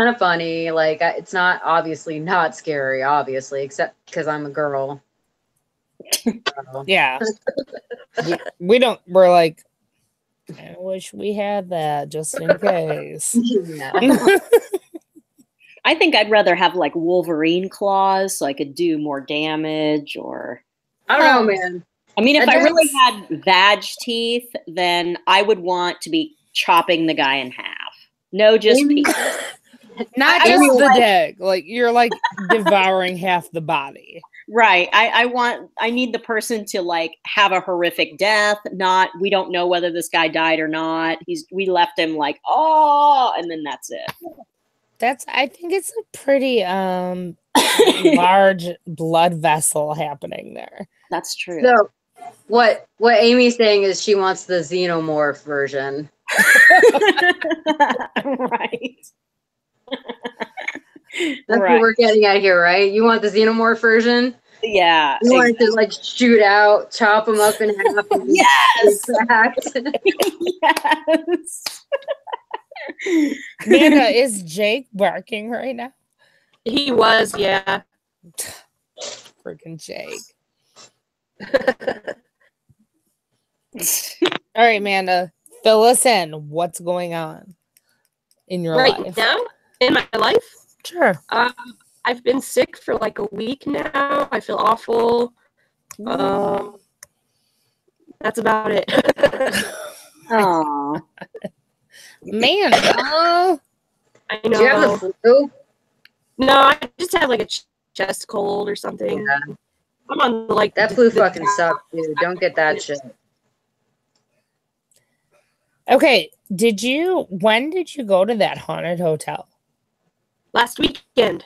of funny. Like it's not obviously not scary, obviously, except because I'm a girl. So. Yeah. We're like, I wish we had that just in case. Yeah. I think I'd rather have like Wolverine claws so I could do more damage, or I don't know, man. I mean, if I really had vag teeth, then I would want to be chopping the guy in half. No, just pieces. Not just the dick. Like you're like devouring half the body. Right. I need the person to like have a horrific death. We don't know whether this guy died or not. We left him like, oh, and then that's it. I think it's a pretty large blood vessel happening there. That's true. So what Amy's saying is she wants the xenomorph version. Right. That's what we're getting at here, right? You want the xenomorph version? Yeah. You wanted to like shoot out, chop them up in half. And Yes. Yes. Amanda, is Jake barking right now? He was, yeah. Freaking Jake. All right, Amanda, fill us in. What's going on in your Right life? now, in my life, Sure. I've been sick for like a week now. I feel awful. That's about it. Aww. Amanda. I Do you have know. the flu? No, I just had like a chest cold or something. Yeah. I'm on like That flu fucking sucks, dude. Don't get that shit. Okay, when did you go to that haunted hotel? last weekend.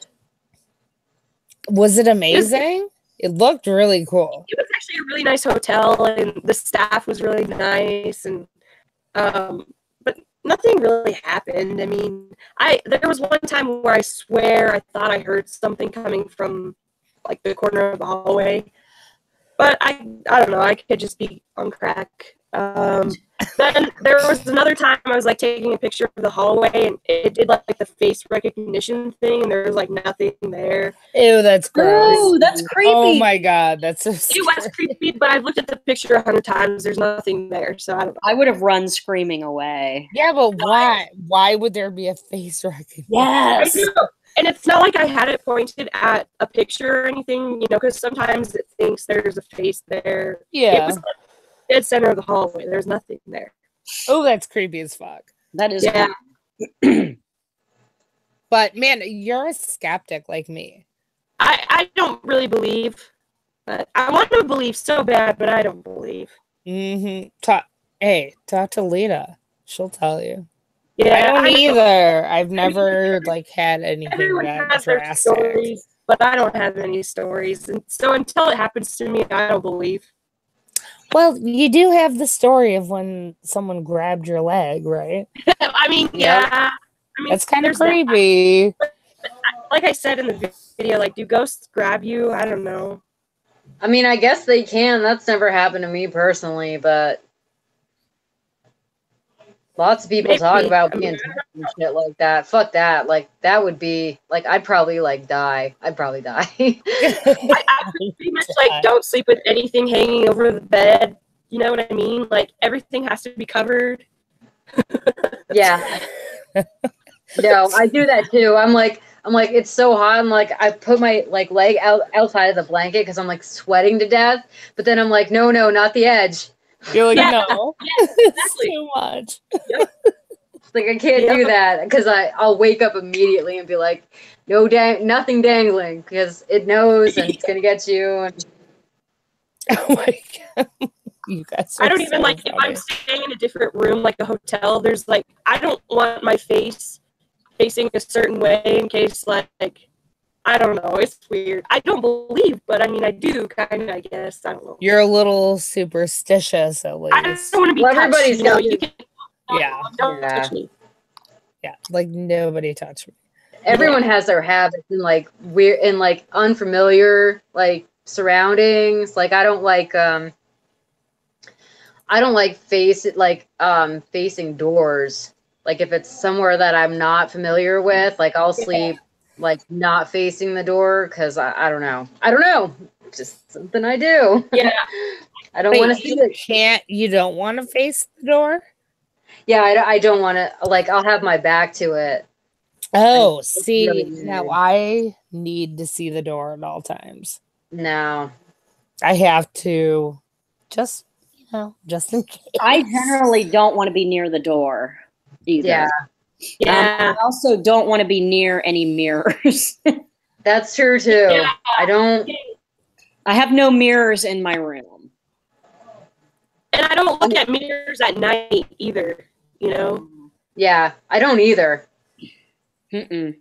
Was it amazing? It looked really cool. It was actually a really nice hotel, and the staff was really nice, and but nothing really happened. I mean, there was one time where I swear I thought I heard something coming from like the corner of the hallway, but I don't know. I could just be on crack. Then there was another time I was like taking a picture of the hallway, and it did like the face recognition thing, and there was like nothing there. Ew, that's gross. Oh, that's creepy. Oh my god, that's so It scary. was creepy, but I've looked at the picture 100 times. There's nothing there, so I don't know. I would have run screaming away. Yeah, but why? Why would there be a face recognition? Yes. And it's not like I had it pointed at a picture or anything, you know, because sometimes it thinks there's a face there. It Yeah. was dead center of the hallway. There's nothing there. Oh, that's creepy as fuck. That is Yeah. But man, you're a skeptic like me. I don't really believe, but I want to believe so bad, but I don't believe. Mm-hmm. Talk to Lita. She'll tell you. Yeah, I don't know. either. I've never like had anything Everyone that has their drastic. stories, but I don't have any stories. And so until it happens to me, I don't believe. Well, you do have the story of when someone grabbed your leg, right? I mean, Yep. yeah. I mean, That's kind of there's that. creepy. Like I said in the video, like, do ghosts grab you? I don't know. I mean, I guess they can. That's never happened to me personally, but lots of people talk about being touched and shit like that. Fuck that. Like, that would be, like, I'd probably, like, die. I'd probably die. I pretty much, like, don't sleep with anything hanging over the bed. You know what I mean? Like, everything has to be covered. Yeah. No, I do that too. I'm like, it's so hot. I'm like, I put my like leg outside of the blanket because I'm like sweating to death. But then I'm like, no, not the edge. You're like, Yeah. no, Yeah, it's exactly. too much. It's like I can't do that because I'll wake up immediately and be like, nothing dangling because it knows and it's gonna get you. And Oh my god, you guys! I don't are even so like if funny. I'm staying in a different room, like a hotel. There's like I don't want my face facing a certain way in case like I don't know. It's weird. I don't believe, but I mean I do kind of. I guess I don't know. You're a little superstitious, at I least. don't want to be Well, touched. everybody's You know, got you their- can Yeah, don't Yeah. touch me. yeah. Like nobody touched me. everyone has their habits and like weird and like unfamiliar like surroundings. Like I don't like facing doors. Like if it's somewhere that I'm not familiar with, like I'll sleep like not facing the door because I don't know. I don't know. It's just something I do. Yeah. I don't want to see it. You don't want to face the door? Yeah, I don't want to. Like I'll have my back to it. Oh, It's see, really now weird. I need to see the door at all times. No. I have to just, just in case. I generally don't want to be near the door either. Yeah, Yeah. I also don't want to be near any mirrors. that's true too. Yeah. I don't. I have no mirrors in my room. And I don't look at mirrors at night either. You know. Yeah, I don't either. Mm-mm.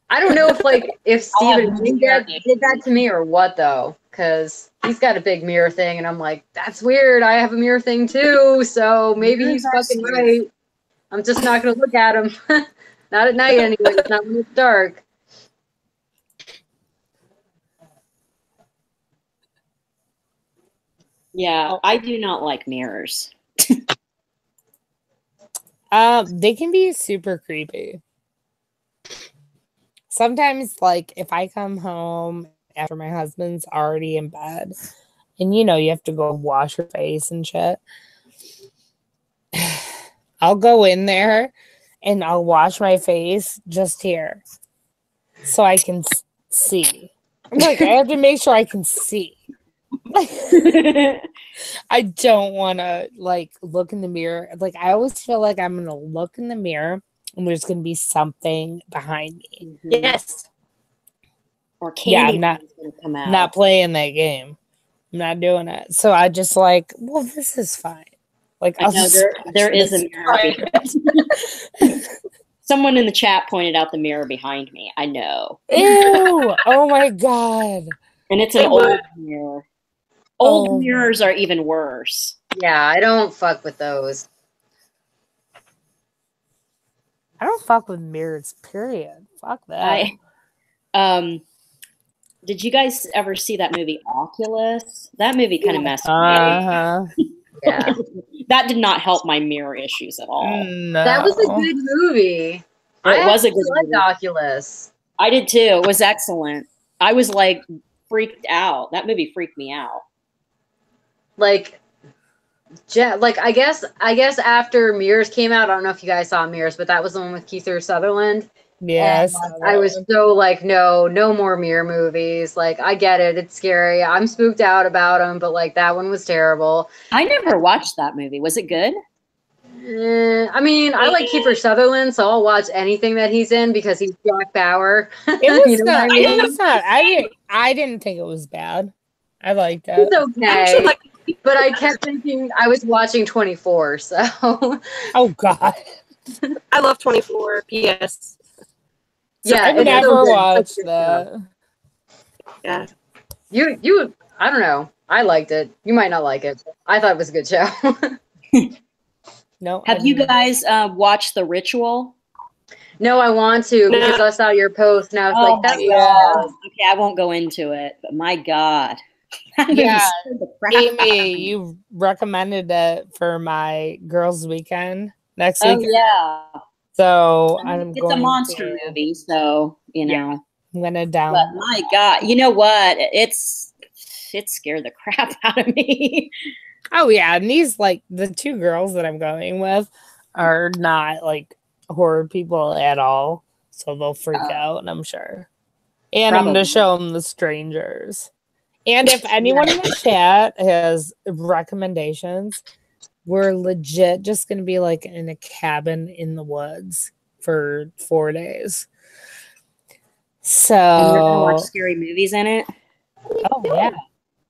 I don't know if I'll have Steven did that to me or what though, because he's got a big mirror thing, and I'm like, that's weird. I have a mirror thing too, so maybe he's Mirrors are fucking scary. right. I'm just not gonna look at him. Not at night anyway. It's not when it's dark. Yeah, I do not like mirrors. They can be super creepy. Sometimes, like, if I come home after my husband's already in bed, and you have to go wash your face and shit, I'll go in there and I'll wash my face just here so I can see. I'm like, I have to make sure I can see. I don't want to like look in the mirror. Like, I always feel like I'm going to look in the mirror and there's going to be something behind me. Yes. Or candy I'm not, gonna come out. not playing that game. I'm not doing it. So I just like, well, this is fine. Like, I know there is a mirror. Someone in the chat pointed out the mirror behind me. I know. Ew! Oh my god! And it's an old mirror. Old mirrors are even worse. Yeah, I don't fuck with those. I don't fuck with mirrors. Period. Fuck that. Did you guys ever see that movie Oculus? That movie kind of messed me. Yeah. That did not help my mirror issues at all. No. That was a good movie. It was a good movie. Oculus. I did too. It was excellent. I was like freaked out. That movie freaked me out. Like I guess after Mirrors came out, I don't know if you guys saw Mirrors, but that was the one with Kiefer Sutherland. Yes. I was so like, no more mirror movies. Like, I get it. It's scary. I'm spooked out about them, but like that one was terrible. I never watched that movie. Was it good? I mean, I like Kiefer Sutherland, so I'll watch anything that he's in because he's Jack Bauer. It was not. I mean? It was not. I didn't think it was bad. I liked it. It's okay. But I kept thinking I was watching 24, so. Oh God. I love 24. P.S. Yeah, I've never watched that. Yeah. You I don't know. I liked it. You might not like it. I thought it was a good show. No. Have you guys watched The Ritual? No, I want to because I saw your post and I was like, that's okay, I won't go into it, but my God. Yeah, Amy, you recommended it for my girls' weekend next week. Oh yeah. So it's a monster movie, so you know. I'm gonna download. But my God, you know what? It scared the crap out of me. Oh yeah, and these like the two girls that I'm going with are not like horror people at all, so they'll freak out, I'm sure. And I'm gonna show them The Strangers. And if anyone in the chat has recommendations, we're legit just going to be like in a cabin in the woods for 4 days. So, and you're going to watch scary movies in it? Oh, yeah.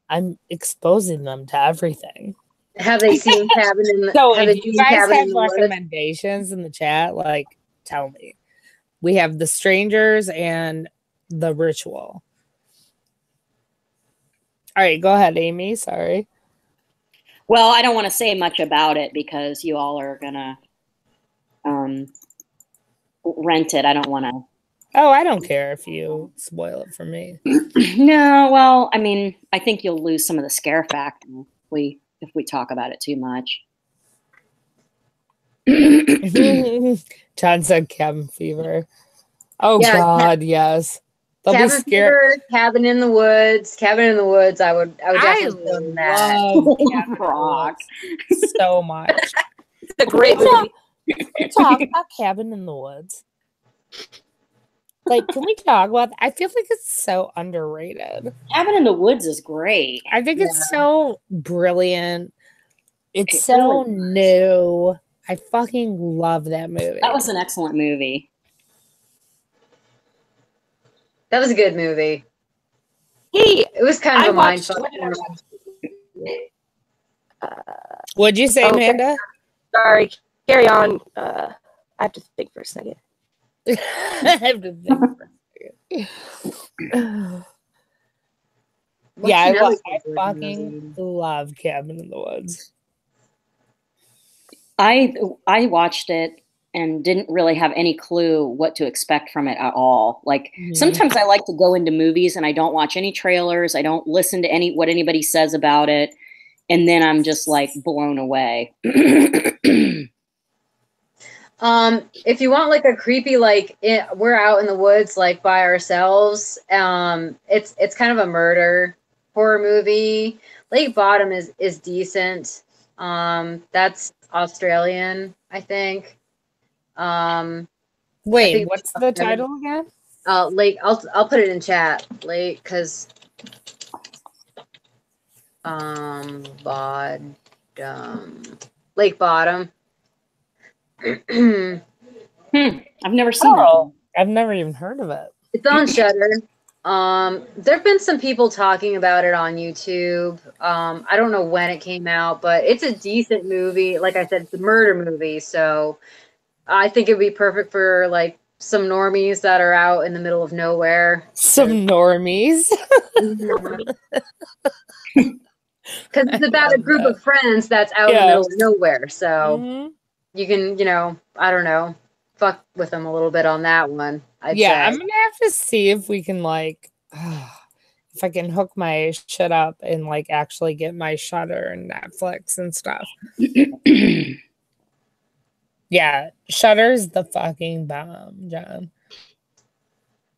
I'm exposing them to everything. Have they seen Cabin in the So if you guys have recommendations in the chat, like, tell me. We have The Strangers and The Ritual. All right, go ahead, Amy. Sorry. Well, I don't want to say much about it because you all are going to rent it. I don't want to. Oh, I don't care if you spoil it for me. No, well, I mean, I think you'll lose some of the scare factor if we talk about it too much. John said cabin fever. Oh, yeah, God, yes. They'll be scared. Cabin in the Woods. Cabin in the Woods. I would definitely film that. Cabin Rock so much. It's a great movie. Talk about Cabin in the Woods. Like, can we talk about that? I feel like it's so underrated. Cabin in the Woods is great. I think it's so brilliant. It's so new. I fucking love that movie. That was an excellent movie. That was a good movie. Hey, it was kind of a mind fuck. What'd you say, Amanda? Sorry, carry on. I have to think for a second. I have to think for a second. Yeah, I fucking love Cabin in the Woods. I watched it and didn't really have any clue what to expect from it at all. Like sometimes I like to go into movies and I don't watch any trailers. I don't listen to what anybody says about it. and then I'm just like blown away. If you want like a creepy, like we're out in the woods, like by ourselves. It's kind of a murder horror movie. Lake Bottom is decent. That's Australian, I think. Wait, I think what's the title again? Lake. I'll put it in chat. Lake, because bottom. Lake Bottom. I've never seen that. I've never even heard of it. It's on Shudder. There've been some people talking about it on YouTube. I don't know when it came out, but it's a decent movie. Like I said, it's a murder movie, so I think it'd be perfect for like some normies that are out in the middle of nowhere. Some normies. Because it's about a group of friends that's out in the middle of nowhere. So you can, I don't know, fuck with them a little bit on that one. I'd say. I'm going to have to see if we can like, if I can hook my shit up and like actually get my Shudder and Netflix and stuff. Yeah, Shudder's the fucking bomb, John.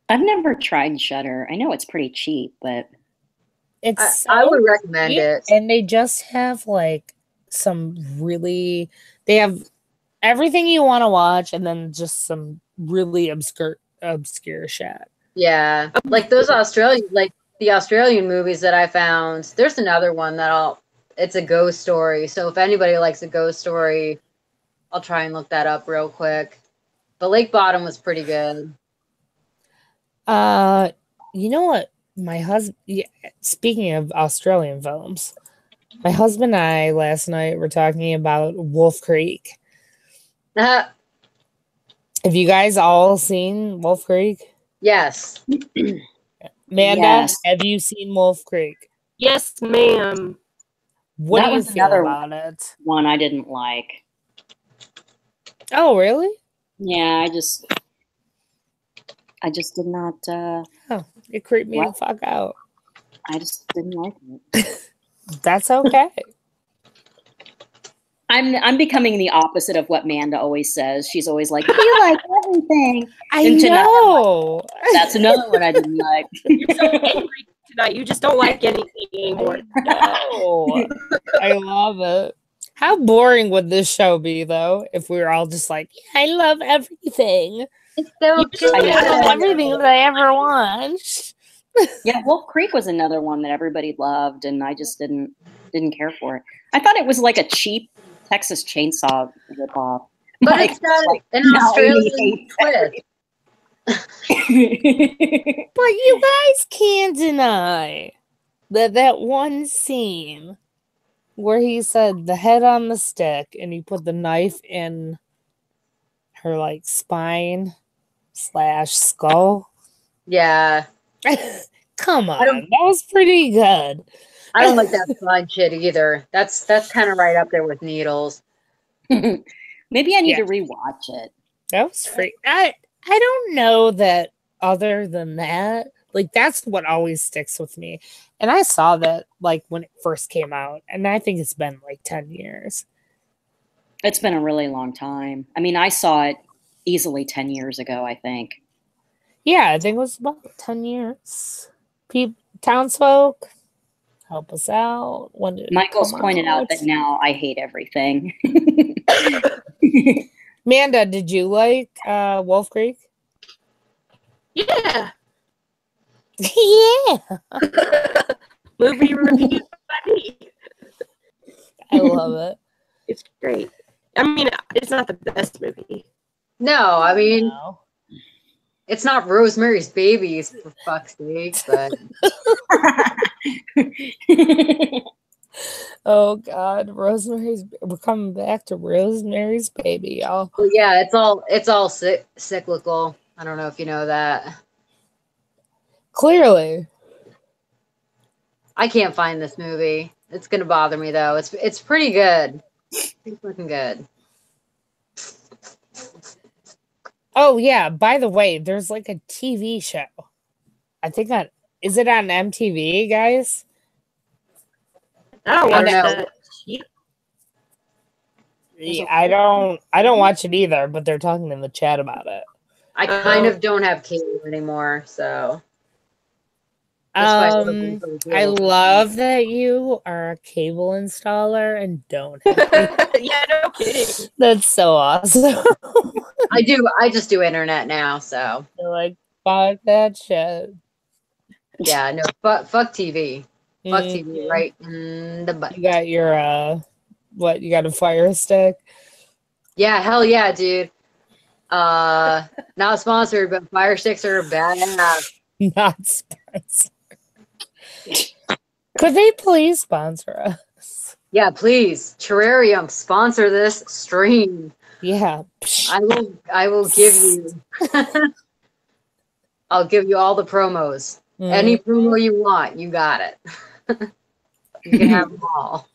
I've never tried Shudder. I know it's pretty cheap, but it's I would recommend it. And they just have like some really, they have everything you want to watch, and then just some really obscure shit. Yeah, like those Australian, like the Australian movies that I found. There's another one it's a ghost story. So if anybody likes a ghost story, I'll try and look that up real quick. But Lake Bottom was pretty good. You know what? My husband, speaking of Australian films, my husband and I last night were talking about Wolf Creek. Have you guys all seen Wolf Creek? Yes. Amanda, have you seen Wolf Creek? Yes, ma'am. What do you feel about it? One I didn't like. Oh, really? Yeah, I just did not. It creeped me the fuck out. I just didn't like it. That's okay. I'm becoming the opposite of what Manda always says. She's always like, "You like everything." I know. That's another one I didn't like. You're so angry tonight. You just don't like anything anymore. No. I love it. How boring would this show be, though, if we were all just like, I love everything. It's so good. I love everything that I ever watched. Yeah, Wolf Creek was another one that everybody loved, and I just didn't care for it. I thought it was like a cheap Texas Chainsaw ripoff. But it's got an Australian twist. But you guys can't deny that one scene where he said the head on the stick and he put the knife in her like spine / skull. Yeah. Come on. That was pretty good. I don't like that spine shit either. That's kind of right up there with needles. Maybe I need to rewatch it. That was free. I don't know that other than that, like that's what always sticks with me. And I saw that like when it first came out, and I think it's been like 10 years. It's been a really long time. I mean, I saw it easily 10 years ago, I think. Yeah, I think it was about 10 years. Townsfolk, help us out. When did Michael's pointed out that now I hate everything. Amanda, did you like Wolf Creek? Yeah. Yeah. Movie review by me. I love it. It's great. I mean, it's not the best movie. No, I mean, it's not Rosemary's Babies, for fuck's sake, but... Oh, God. We're coming back to Rosemary's Baby, y'all. Well, yeah, it's all cyclical. I don't know if you know that. Clearly. I can't find this movie. It's gonna bother me though. It's pretty good. It's looking good. Oh yeah, by the way, there's like a TV show. I think is it on MTV, guys? I don't I watch don't know. that. Yeah, I don't watch it either, but they're talking in the chat about it. I kind of don't have cable anymore, so. I love that you are a cable installer and don't have cable. Yeah, no kidding. That's so awesome. I do. I just do internet now, so. You're like, fuck that shit. Yeah, no, fuck TV. Fuck TV Mhm. right in the butt. You got your what? You got a Fire Stick? Yeah, hell yeah, dude. Not sponsored, but Fire Sticks are badass. Not sponsored. Could they please sponsor us? Yeah, please, Terrarium, sponsor this stream. Yeah. I will give you. I'll give you all the promos. Any promo you want, you got it. You can have them all.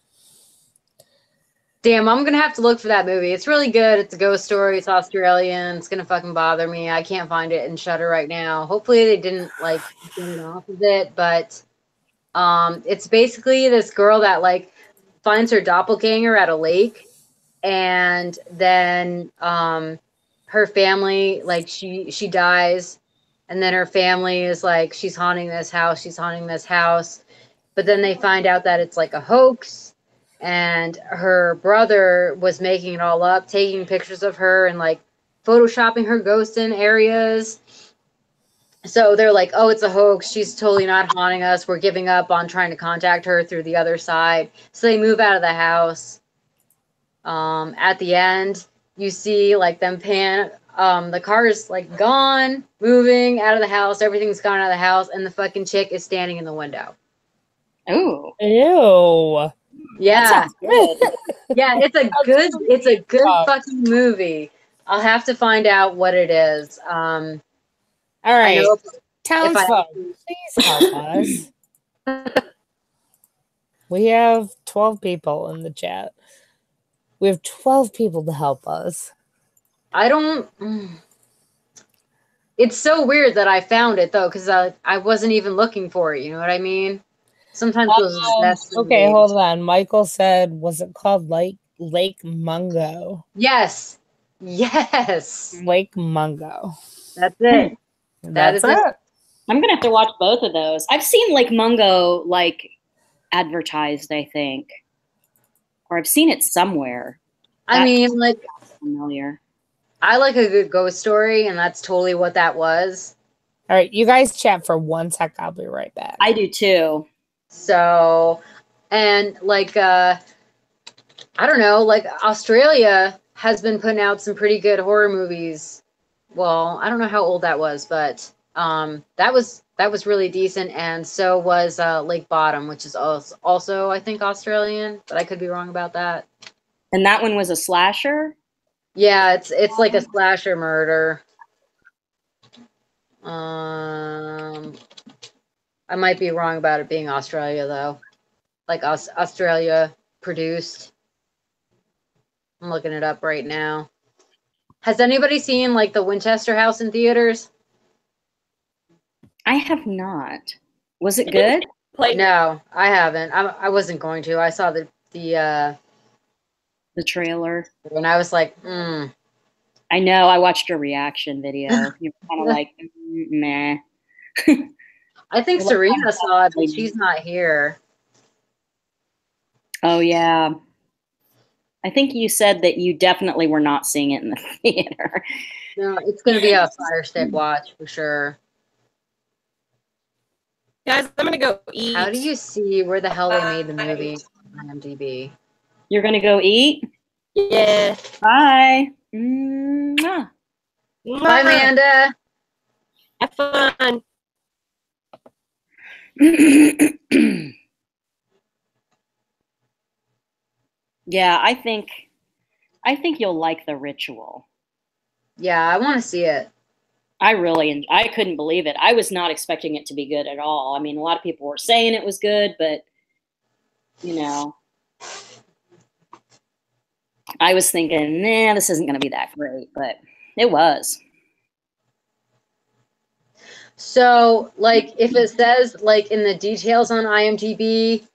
Damn, I'm gonna have to look for that movie. It's really good. It's a ghost story. It's Australian. It's gonna fucking bother me. I can't find it in Shudder right now. Hopefully they didn't like get it off of it, but it's basically this girl that like finds her doppelganger at a lake, and then her family, like she dies, and then her family is like, she's haunting this house, but then they find out that it's like a hoax, and her brother was making it all up, taking pictures of her and like photoshopping her ghost in areas. So they're like, oh, it's a hoax. She's totally not haunting us. We're giving up on trying to contact her through the other side. So they move out of the house. At the end, you see like them pan. The car's like gone, moving out of the house. Everything's gone out of the house, and the fucking chick is standing in the window. Oh, Ew. Yeah, good. yeah, it's a good fucking movie. I'll have to find out what it is. All right. know Townsfolk, please help us. We have 12 people in the chat. We have 12 people to help us. I don't. It's so weird that I found it though, because I wasn't even looking for it. You know what I mean? Sometimes those okay, hold on. Michael said, was it called Lake Mungo? Yes. Yes. Lake Mungo. That's it. That's it. I'm gonna have to watch both of those. I've seen Lake Mungo like advertised, I think, or I've seen it somewhere. I mean, like, familiar. I like a good ghost story, and that's totally what that was. All right, you guys chat for 1 sec. I'll be right back. I do too. So, and like, I don't know, like Australia has been putting out some pretty good horror movies. Well, I don't know how old that was, but that was really decent, and so was Lake Bottom, which is also I think Australian, but I could be wrong about that. And that one was a slasher? Yeah, it's like a slasher murder. I might be wrong about it being Australia though. Like Australia produced. I'm looking it up right now. Has anybody seen like the Winchester House in theaters? I have not. Was it good? No, I haven't. I wasn't going to. I saw the trailer, and I was like, I know. I watched your reaction video. You were kind of like, meh. I think Serena saw it, but she's not here. Oh yeah. I think you said that you definitely were not seeing it in the theater. No, it's going to be a Fire Stick watch for sure. Guys, I'm going to go eat. How do you see where the hell they made the movie on IMDb? You're going to go eat? Yeah. Bye. Mwah. Bye, Amanda. Have fun. Yeah, I think you'll like The Ritual. Yeah, I want to see it. I couldn't believe it. I was not expecting it to be good at all. I mean, a lot of people were saying it was good, but you know, I was thinking, nah, this isn't going to be that great, but it was. So, like, if it says, like, in the details on IMDb,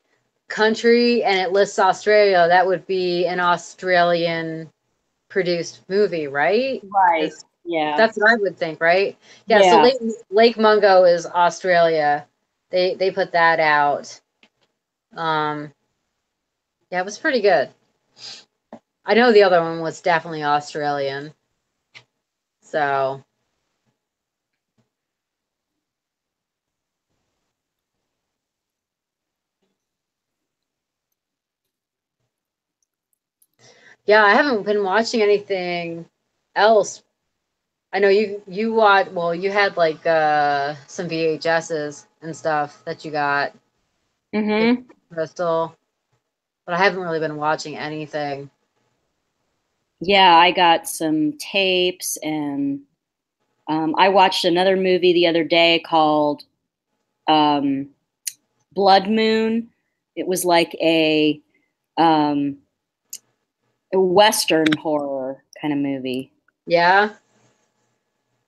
country and it lists Australia, that would be an Australian produced movie, right? Right. Yeah. That's what I would think, right? Yeah. Yeah. So Lake Mungo is Australia. They put that out. Yeah, it was pretty good. I know the other one was definitely Australian. So yeah, I haven't been watching anything else. I know you watch, well, you had like some VHSs and stuff that you got Mm-hmm. Crystal, but I haven't really been watching anything. Yeah, I got some tapes, and I watched another movie the other day called um, Blood Moon. It was like um, a Western horror kind of movie. Yeah.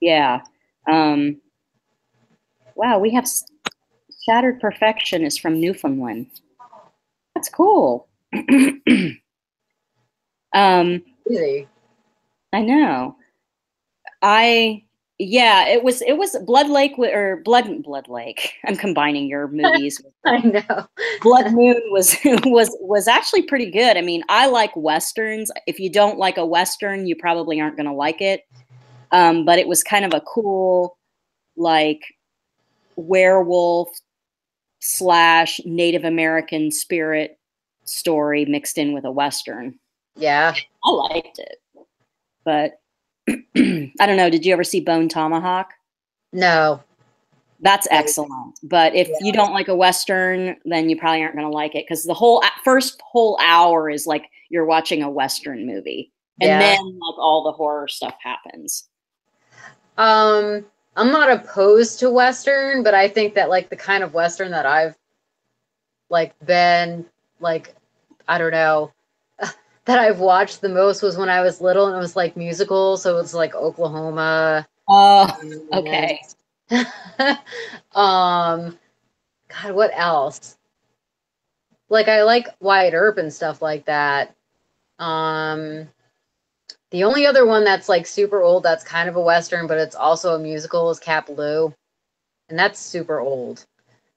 Yeah. Wow, we have Shattered Perfection is from Newfoundland. That's cool. Easy. I know. Yeah, it was Blood Lake or Blood Lake. I'm combining your movies. I know. Blood Moon was actually pretty good. I mean, I like westerns. If you don't like a western, you probably aren't going to like it. But it was kind of a cool, like, werewolf / Native American spirit story mixed in with a western. Yeah. I liked it, but I don't know. Did you ever see Bone Tomahawk? No. That's excellent. But if you don't like a western, then you probably aren't going to like it, because the first whole hour is like you're watching a western movie, and then like all the horror stuff happens. I'm not opposed to western, but I think that like the kind of western that I've like been like, I don't know, that I've watched the most was when I was little, and it was like musical, so it was like Oklahoma. Oh, okay. God, what else? Like I like Wyatt Earp and stuff like that. The only other one that's like super old that's kind of a western, but it's also a musical, is Cap Blue, and that's super old.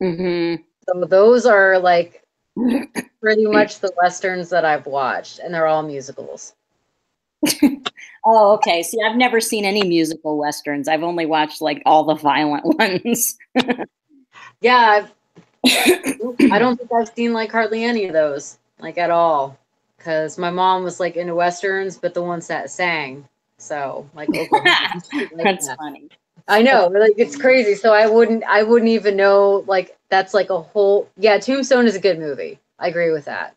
Mm-hmm. So those are like pretty much the westerns that I've watched, and they're all musicals. Oh, okay. See, I've never seen any musical westerns. I've only watched like all the violent ones. Yeah, I don't think I've seen like hardly any of those, like at all, because my mom was like into westerns, but the ones that sang. So like Oklahoma, like That's funny. I know, like it's crazy. So I wouldn't even know, like that's like a whole, yeah, Tombstone is a good movie. I agree with that.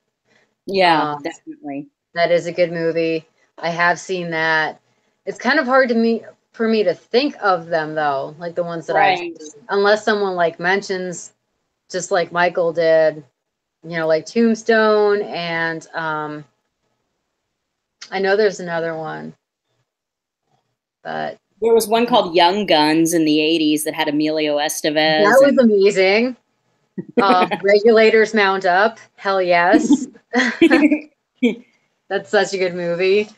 Yeah, definitely. That is a good movie. I have seen that. It's kind of hard for me to think of them though, like the ones that Right. unless someone like mentions, just like Michael did, you know, like Tombstone, and I know there's another one, but there was one called Young Guns in the 80s that had Emilio Estevez. That was amazing. Regulators Mount Up. Hell yes. That's such a good movie.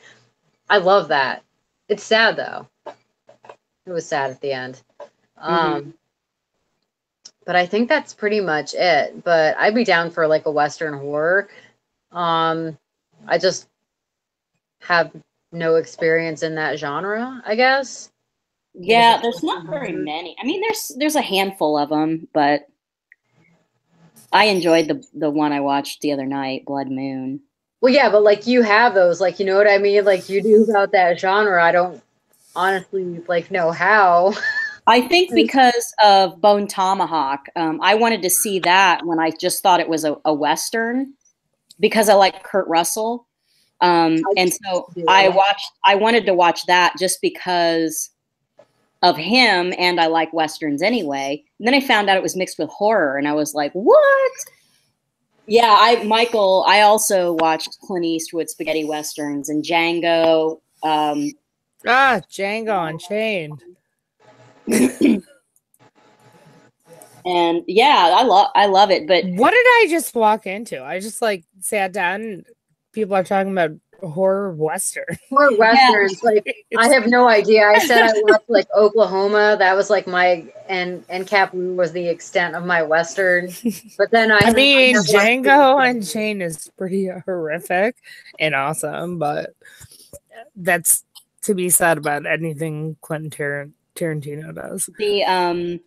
I love that. It's sad though. It was sad at the end. But I think that's pretty much it. But I'd be down for like a Western horror. I just have no experience in that genre, I guess. Yeah, there's not very many. I mean, there's a handful of them, but I enjoyed the one I watched the other night, Blood Moon. Well, yeah, but like you have those, like, you know what I mean? Like you do about that genre. I don't honestly like know how. I think because of Bone Tomahawk, I wanted to see that when I just thought it was a Western, because I like Kurt Russell. And so I wanted to watch that just because of him, and I like Westerns anyway. And then I found out it was mixed with horror, and I was like, what? Yeah, I also watched Clint Eastwood spaghetti westerns and Django. Django Unchained. And yeah, I love it. But what did I just walk into? I just like sat down and people are talking about horror western. Horror westerns, like I have no idea. I said I watched like Oklahoma. That was like my and Captain was the extent of my western. But then I mean, Django Unchained is pretty horrific and awesome, but that's to be said about anything Quentin Tarantino does. The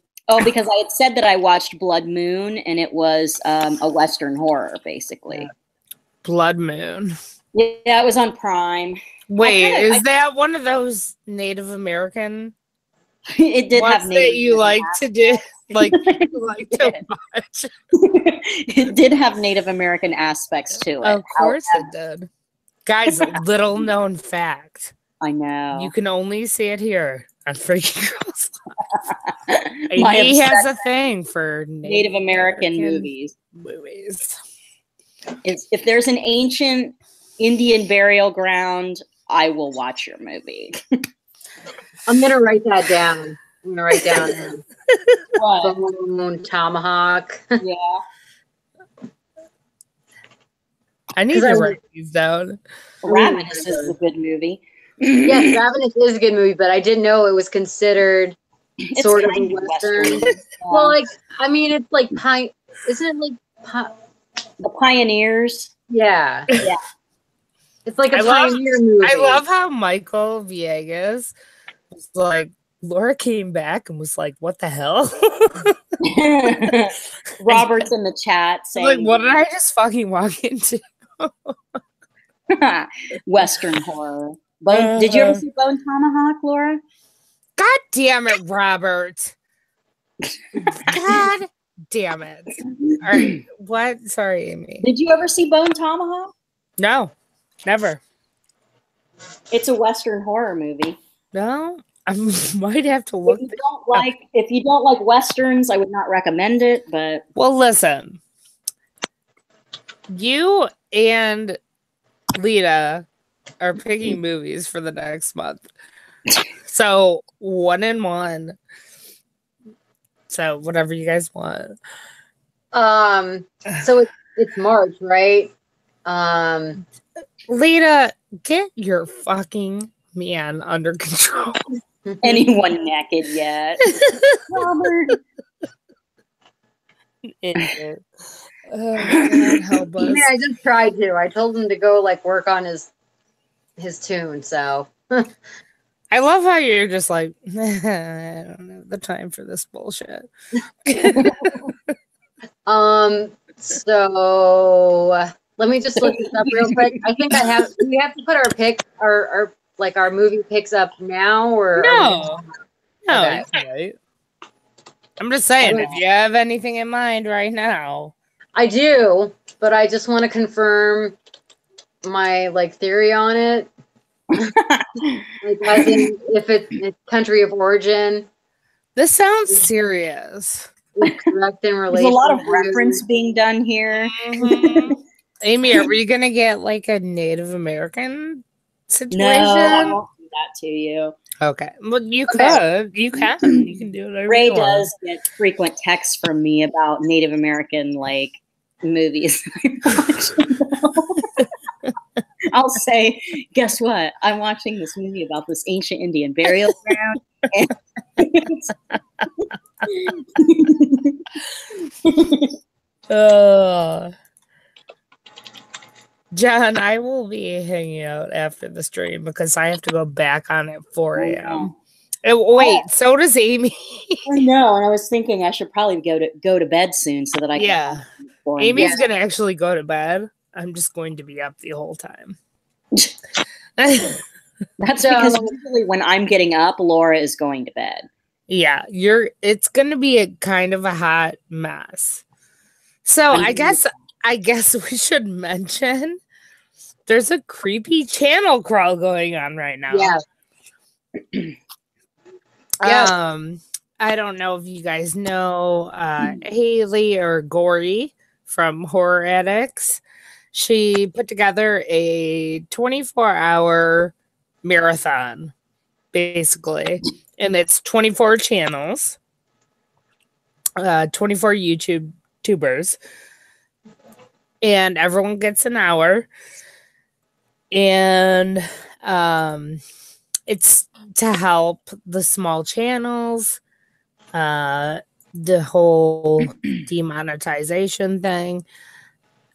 because I had said that I watched Blood Moon, and it was a Western horror, basically. Blood Moon. Yeah, it was on Prime. Wait, is that one of those Native American? It did have Native that you like to do, like to watch. It did have Native American aspects to it. Of course, it did. Guys, little known fact. I know. You can only see it here on Freaky Girls. He has a thing for Native American movies. If there's an ancient Indian burial ground, I will watch your movie. I'm gonna write that down. I'm gonna write down what? Tomahawk. Yeah. I need to write these down. Ravenous is a good movie. Yes, Ravenous is a good movie, but I didn't know it was considered sort of a Western. Well, like, I mean, it's like isn't it like The Pioneers? Yeah. Yeah. It's like a pioneer movie. I love how Michael Viegas was like, Laura came back and was like, what the hell? Robert's in the chat saying, like, what did I just fucking walk into? Western horror. Did you ever see Bone Tomahawk, Laura? God damn it, Robert. God damn it. All right. What? Sorry, Amy. Did you ever see Bone Tomahawk? No, never. It's a Western horror movie. No, I might have to look. If you don't like Westerns, I would not recommend it, but. Well, listen. You and Lita are picking movies for the next month. So 1 and 1. So whatever you guys want. So it's March, right? Lita, get your fucking man under control. Anyone naked yet? Robert. Idiot. Oh, God, help us. Yeah, I just tried to. I told him to go like work on his tune. So I love how you're just like, I don't have the time for this bullshit. So let me just look this up real quick. I think we have to put our pick, our movie picks up now, or no, okay. Right. I'm just saying, if you have anything in mind right now. I do, but I just want to confirm my theory on it. As in, if it's country of origin. This sounds serious. Correct in relation. There's a lot of reference being done here. Mm-hmm. Amy, are we gonna get like a Native American situation? No, I won't do that to you. Okay. Well, you could. You can. You can do it. Ray does get frequent texts from me about Native American movies. I'll say, guess what? I'm watching this movie about this ancient Indian burial ground. John, I will be hanging out after the stream because I have to go back on at 4 a.m. Wait, so does Amy. I know, and I was thinking I should probably go to bed soon so that I can. Yeah, Amy's gonna actually go to bed. I'm just going to be up the whole time. That's because usually when I'm getting up, Laura is going to bed. Yeah, it's gonna be a kind of a hot mess. So I guess we should mention there's a creepy channel crawl going on right now. Yeah. I don't know if you guys know Haley or Gory from Horror Addicts. She put together a 24-hour marathon, basically, and it's 24 channels. 24 YouTube tubers, and everyone gets an hour. And it's to help the small channels, the whole demonetization thing.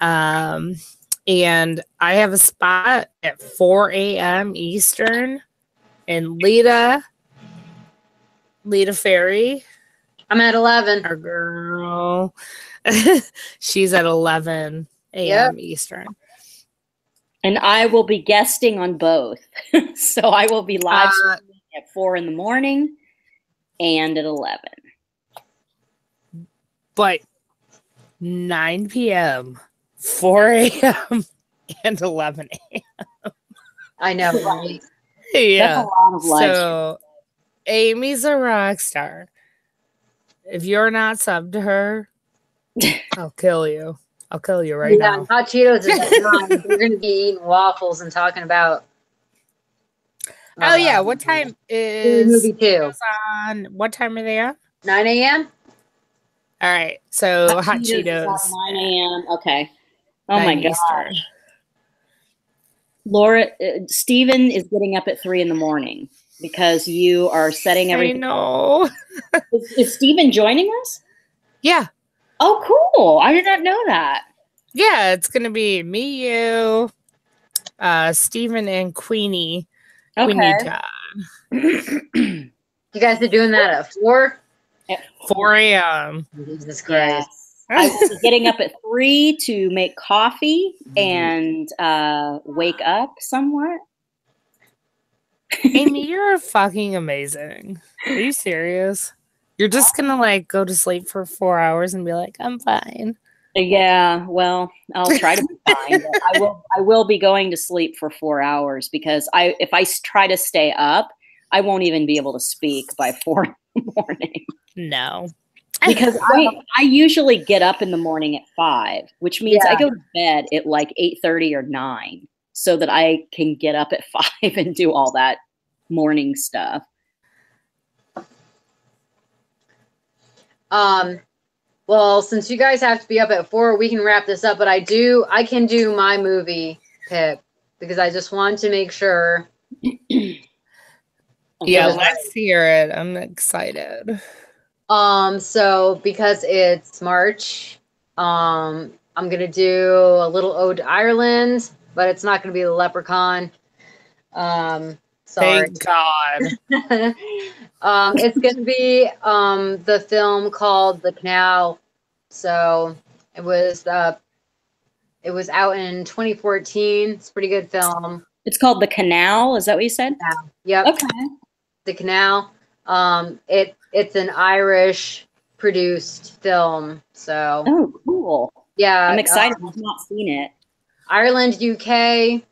And I have a spot at 4 a.m. Eastern. And Lita Ferry, I'm at 11. our girl, she's at 11 a.m. Eastern. And I will be guesting on both. So I will be live streaming at 4 in the morning and at 11. But 9 p.m., 4 a.m., and 11 a.m. I know, right? Yeah. That's a lot of live So Amy's a rock star. If you're not subbed to her, I'll kill you. I'll kill you right now. Hot Cheetos is at 9. We're going to be eating waffles and talking about. Oh yeah, what time is movie 2? On? What time are they on? 9 a.m. All right, so Hot is Cheetos. at 9 a.m. Okay. Oh 9 my god. Eastern. Laura, Steven is getting up at 3 in the morning because you are setting everything. I know. Is Steven joining us? Yeah. Oh, cool. I did not know that. Yeah, it's gonna be me, you, Steven, and Queenie. Okay. Queenie Todd. You guys are doing that at 4? At 4 a.m. Jesus Christ. Yes. I will be getting up at 3 to make coffee and wake up somewhat. Amy, you're fucking amazing. Are you serious? You're just gonna like go to sleep for 4 hours and be like, I'm fine. Yeah, well, I'll try to be fine. But I will be going to sleep for 4 hours because if I try to stay up, I won't even be able to speak by 4 in the morning. No. Because I usually get up in the morning at 5, which means I go to bed at like 8:30 or 9 so that I can get up at 5 and do all that morning stuff. Well, since you guys have to be up at 4, we can wrap this up, but I can do my movie pick because I just want to make sure. Yeah, let's hear it. I'm excited. So because it's March, I'm gonna do a little ode to Ireland, but it's not gonna be the Leprechaun. Sorry. Thank God. It's gonna be the film called The Canal. So it was out in 2014. It's a pretty good film. It's called The Canal. Is that what you said? Yeah. Yep. Okay. The Canal. It's an Irish produced film. So cool. Yeah. I'm excited. I've not seen it. Ireland, UK.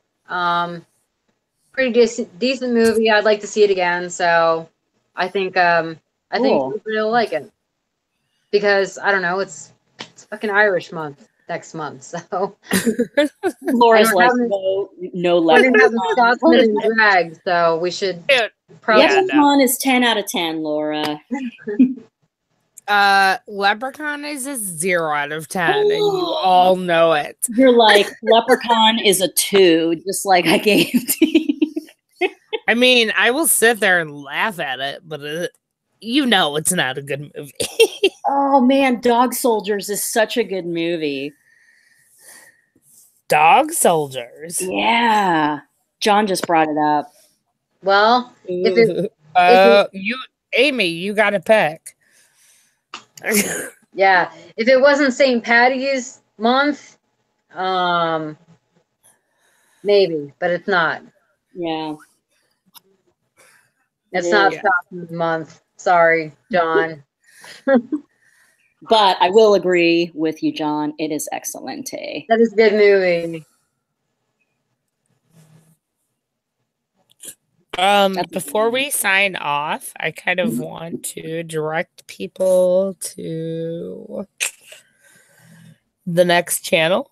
Pretty decent movie. I'd like to see it again. So I think everybody will like it. Because I don't know, it's fucking Irish month next month. So Laura's like no We're gonna have a Scotsman and drag, so we should probably. Leprechaun is 10 out of 10, Laura. Leprechaun is a 0 out of 10, and you all know it. You're like, Leprechaun is a 2, just like I gave Teeth. I mean, I will sit there and laugh at it, but you know it's not a good movie. Oh man, Dog Soldiers is such a good movie. Dog Soldiers? Yeah. John just brought it up. Well, Amy, you got to pick. Yeah, if it wasn't St. Patty's month, maybe, but it's not. Yeah. It's not Scotsman's month. Sorry, John. But I will agree with you, John. It is excellent. That is a good movie. Before we sign off, I kind of want to direct people to the next channel.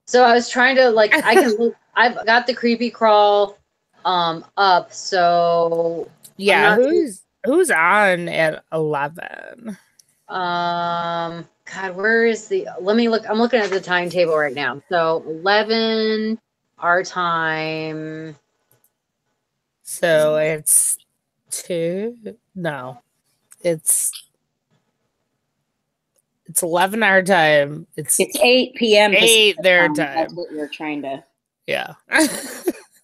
So I was trying to I've got the creepy crawl up, so yeah, who's on at 11? God, where is the? Let me look. I'm looking at the timetable right now. So 11 our time. So it's 2. No, it's 11 our time. It's 8 p.m. 8 their That's time. what you're trying to. Yeah.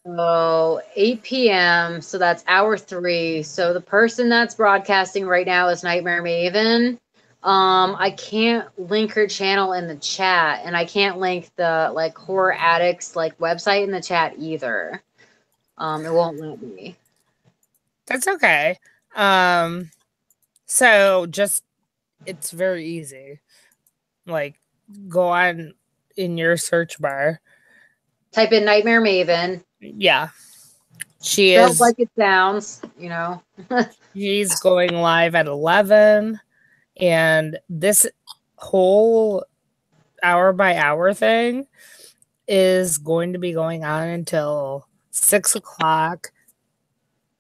So 8 p.m. So that's hour 3. So the person that's broadcasting right now is Nightmare Maven. I can't link her channel in the chat, and I can't link the like Horror Addicts like website in the chat either. It won't let me. That's okay. So just it's very easy. Like go on in your search bar. Type in Nightmare Maven. Yeah. She Spelled is like it sounds, you know. she's going live at 11, and this whole hour by hour thing is going to be going on until 6 o'clock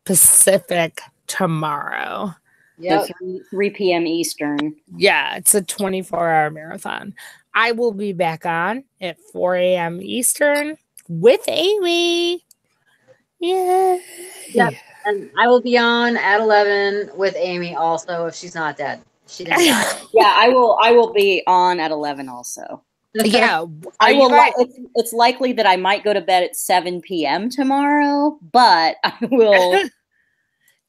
Pacific tomorrow. Yep. So 3 p.m. Eastern. Yeah, it's a 24-hour marathon. I will be back on at 4 a.m. Eastern with Amy. Yeah. Yep. And I will be on at 11 with Amy also if she's not dead. She didn't die. Yeah, I will be on at 11 also. Yeah. I will. It's likely that I might go to bed at 7 p.m. tomorrow, but I will.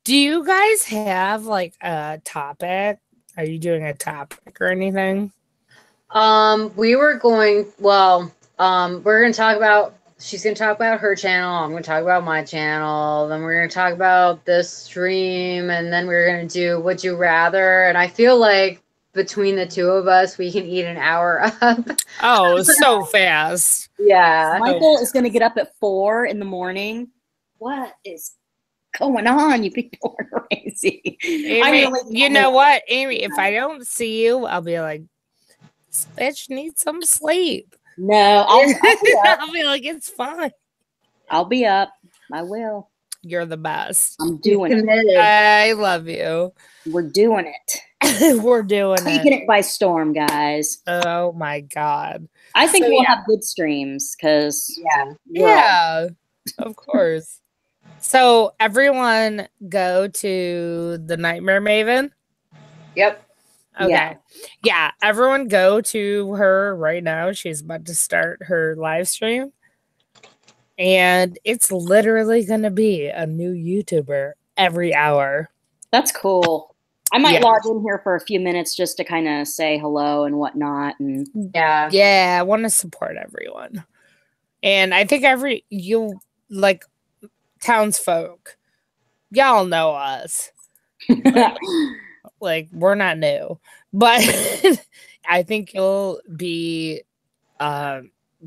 Do you guys have like a topic? Are you doing a topic or anything? We were going, well, we're going to talk about, she's going to talk about her channel. I'm going to talk about my channel. Then we're going to talk about this stream. And then we're going to do Would You Rather. And I feel like between the two of us, we can eat an hour up. Oh, so fast. Yeah. Michael is going to get up at 4 in the morning. What is going on? You people are crazy. Amy, you know what, Amy? If I don't see you, I'll be like, this bitch needs some sleep. No, I'll be up. I'll be like, it's fine. I'll be up. I will. You're the best. I'm doing it. I love you. We're doing it. We're doing Taking it by storm, guys. Oh my God. I think we'll have good streams because yeah, of course. So everyone go to the Nightmare Maven. Yep. Okay. Yeah, everyone go to her right now. She's about to start her live stream. And it's literally going to be a new YouTuber every hour. That's cool. I might log in here for a few minutes just to kind of say hello and whatnot. And yeah, I want to support everyone. And I think like townsfolk, y'all know us. Like we're not new, but I think you'll be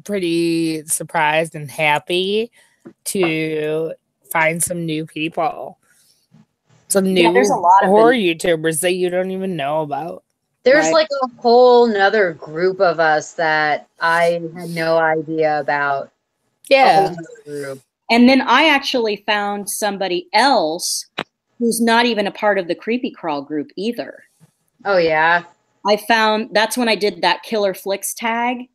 pretty surprised and happy to find some new people. Some new there's a lot of horror YouTubers that you don't even know about. There's like a whole nother group of us that I had no idea about. Yeah. And then I actually found somebody else who's not even a part of the Creepy Crawl group either. Oh, yeah. That's when I did that Killer Flicks tag.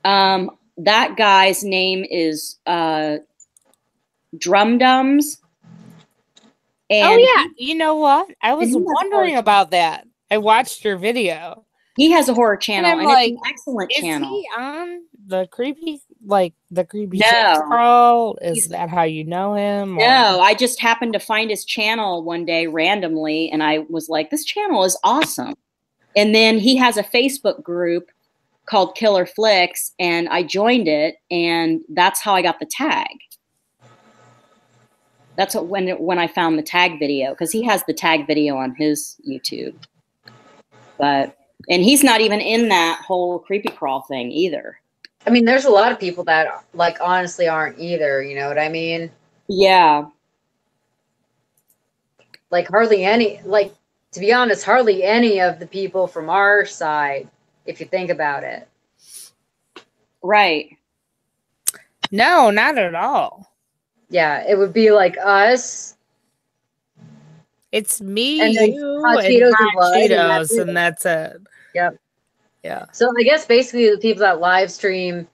That guy's name is Drum Dums. And you know what? I was wondering about that. I watched your video. He has a horror channel, and like, it's an excellent channel. Is he on the creepy Crawl? Is that how you know him? Or? No, I just happened to find his channel one day randomly, and I was like, this channel is awesome. And then he has a Facebook group called Killer Flicks, and I joined it, and that's how I got the tag. That's when I found the tag video, because he has the tag video on his YouTube. And he's not even in that whole Creepy Crawl thing either. I mean, there's a lot of people that like honestly aren't either, you know what I mean? Yeah. Like hardly any, like to be honest, hardly any of the people from our side, if you think about it. Right. No, not at all. Yeah, it would be like us It's me, And then you, hot and Cheetos and hot blood, and Cheetos, that's it. and that's it. Yep. Yeah. So I guess basically the people that live stream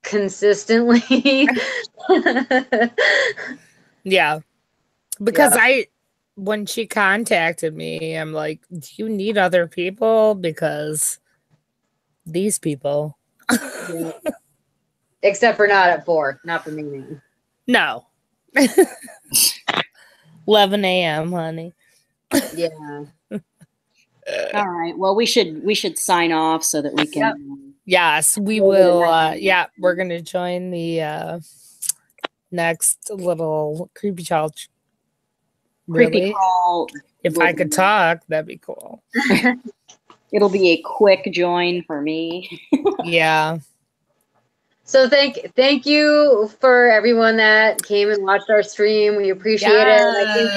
consistently. Yeah. Because Yeah. when she contacted me, I'm like, do you need other people? Because these people. Yeah. Except for not at 4, not for me. No. 11 a.m., honey. Yeah. All right. Well, we should sign off so that we can. Yes, we Over the will. next- Yeah, we're going to join the next little creepy challenge. Creepy Really? crawl. If I could talk, that'd be cool. It'll be a quick join for me. Yeah. So thank you for everyone that came and watched our stream. We appreciate it. I think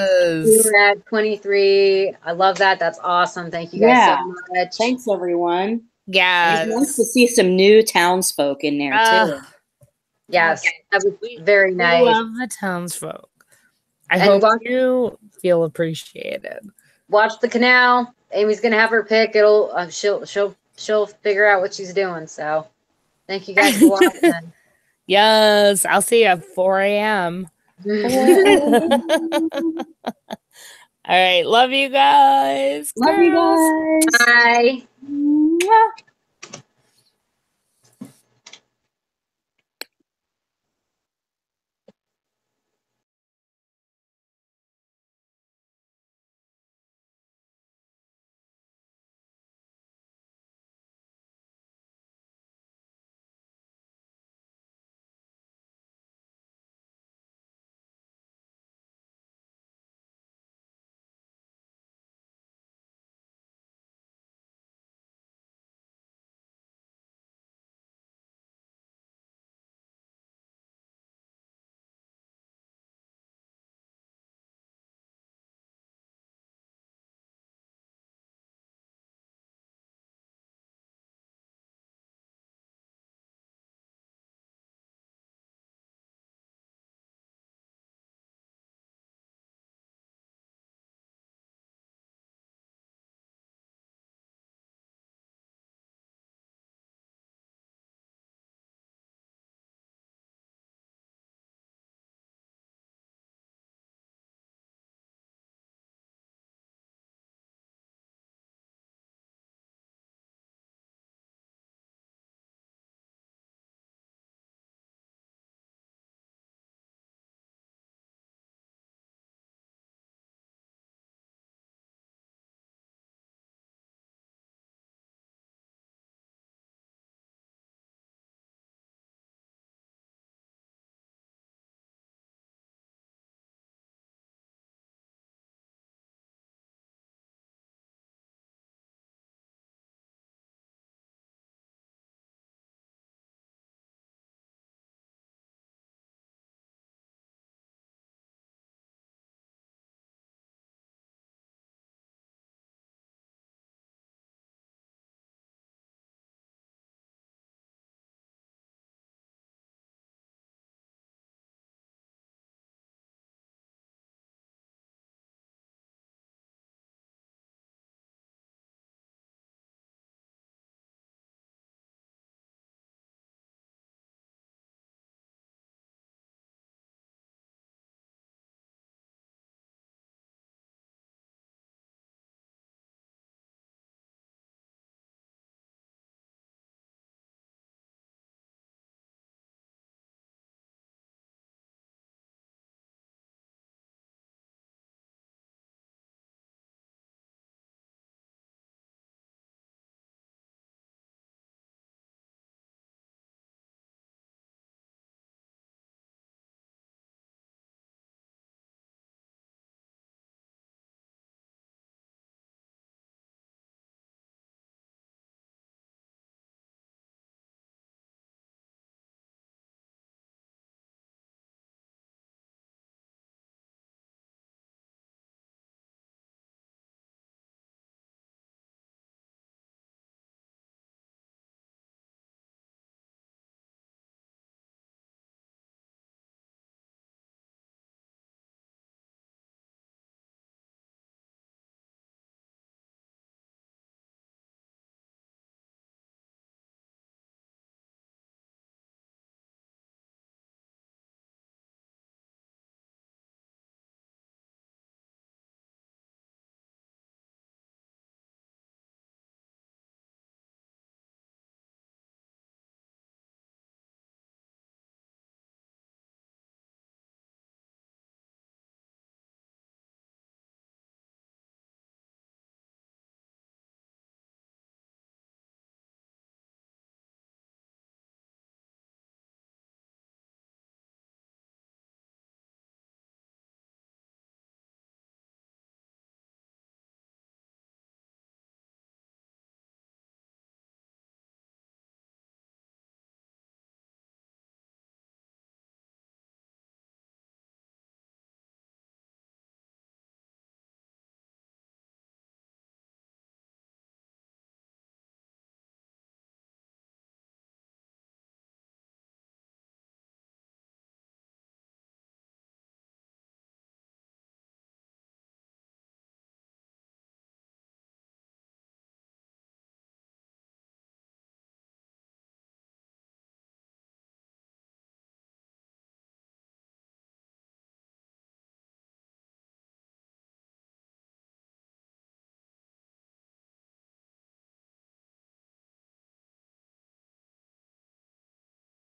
we Yes. were at 23. I love that. That's awesome. Thank you guys so much. Thanks, everyone. Yes. It's nice to see some new townsfolk in there too. Yes, that was very We nice. love the townsfolk. I And hope you feel appreciated. Watch the canal. Amy's gonna have her pick. It'll she'll figure out what she's doing. So thank you guys for watching. Yes, I'll see you at 4 a.m. All right. Love you guys. Love you guys. Bye. Mwah.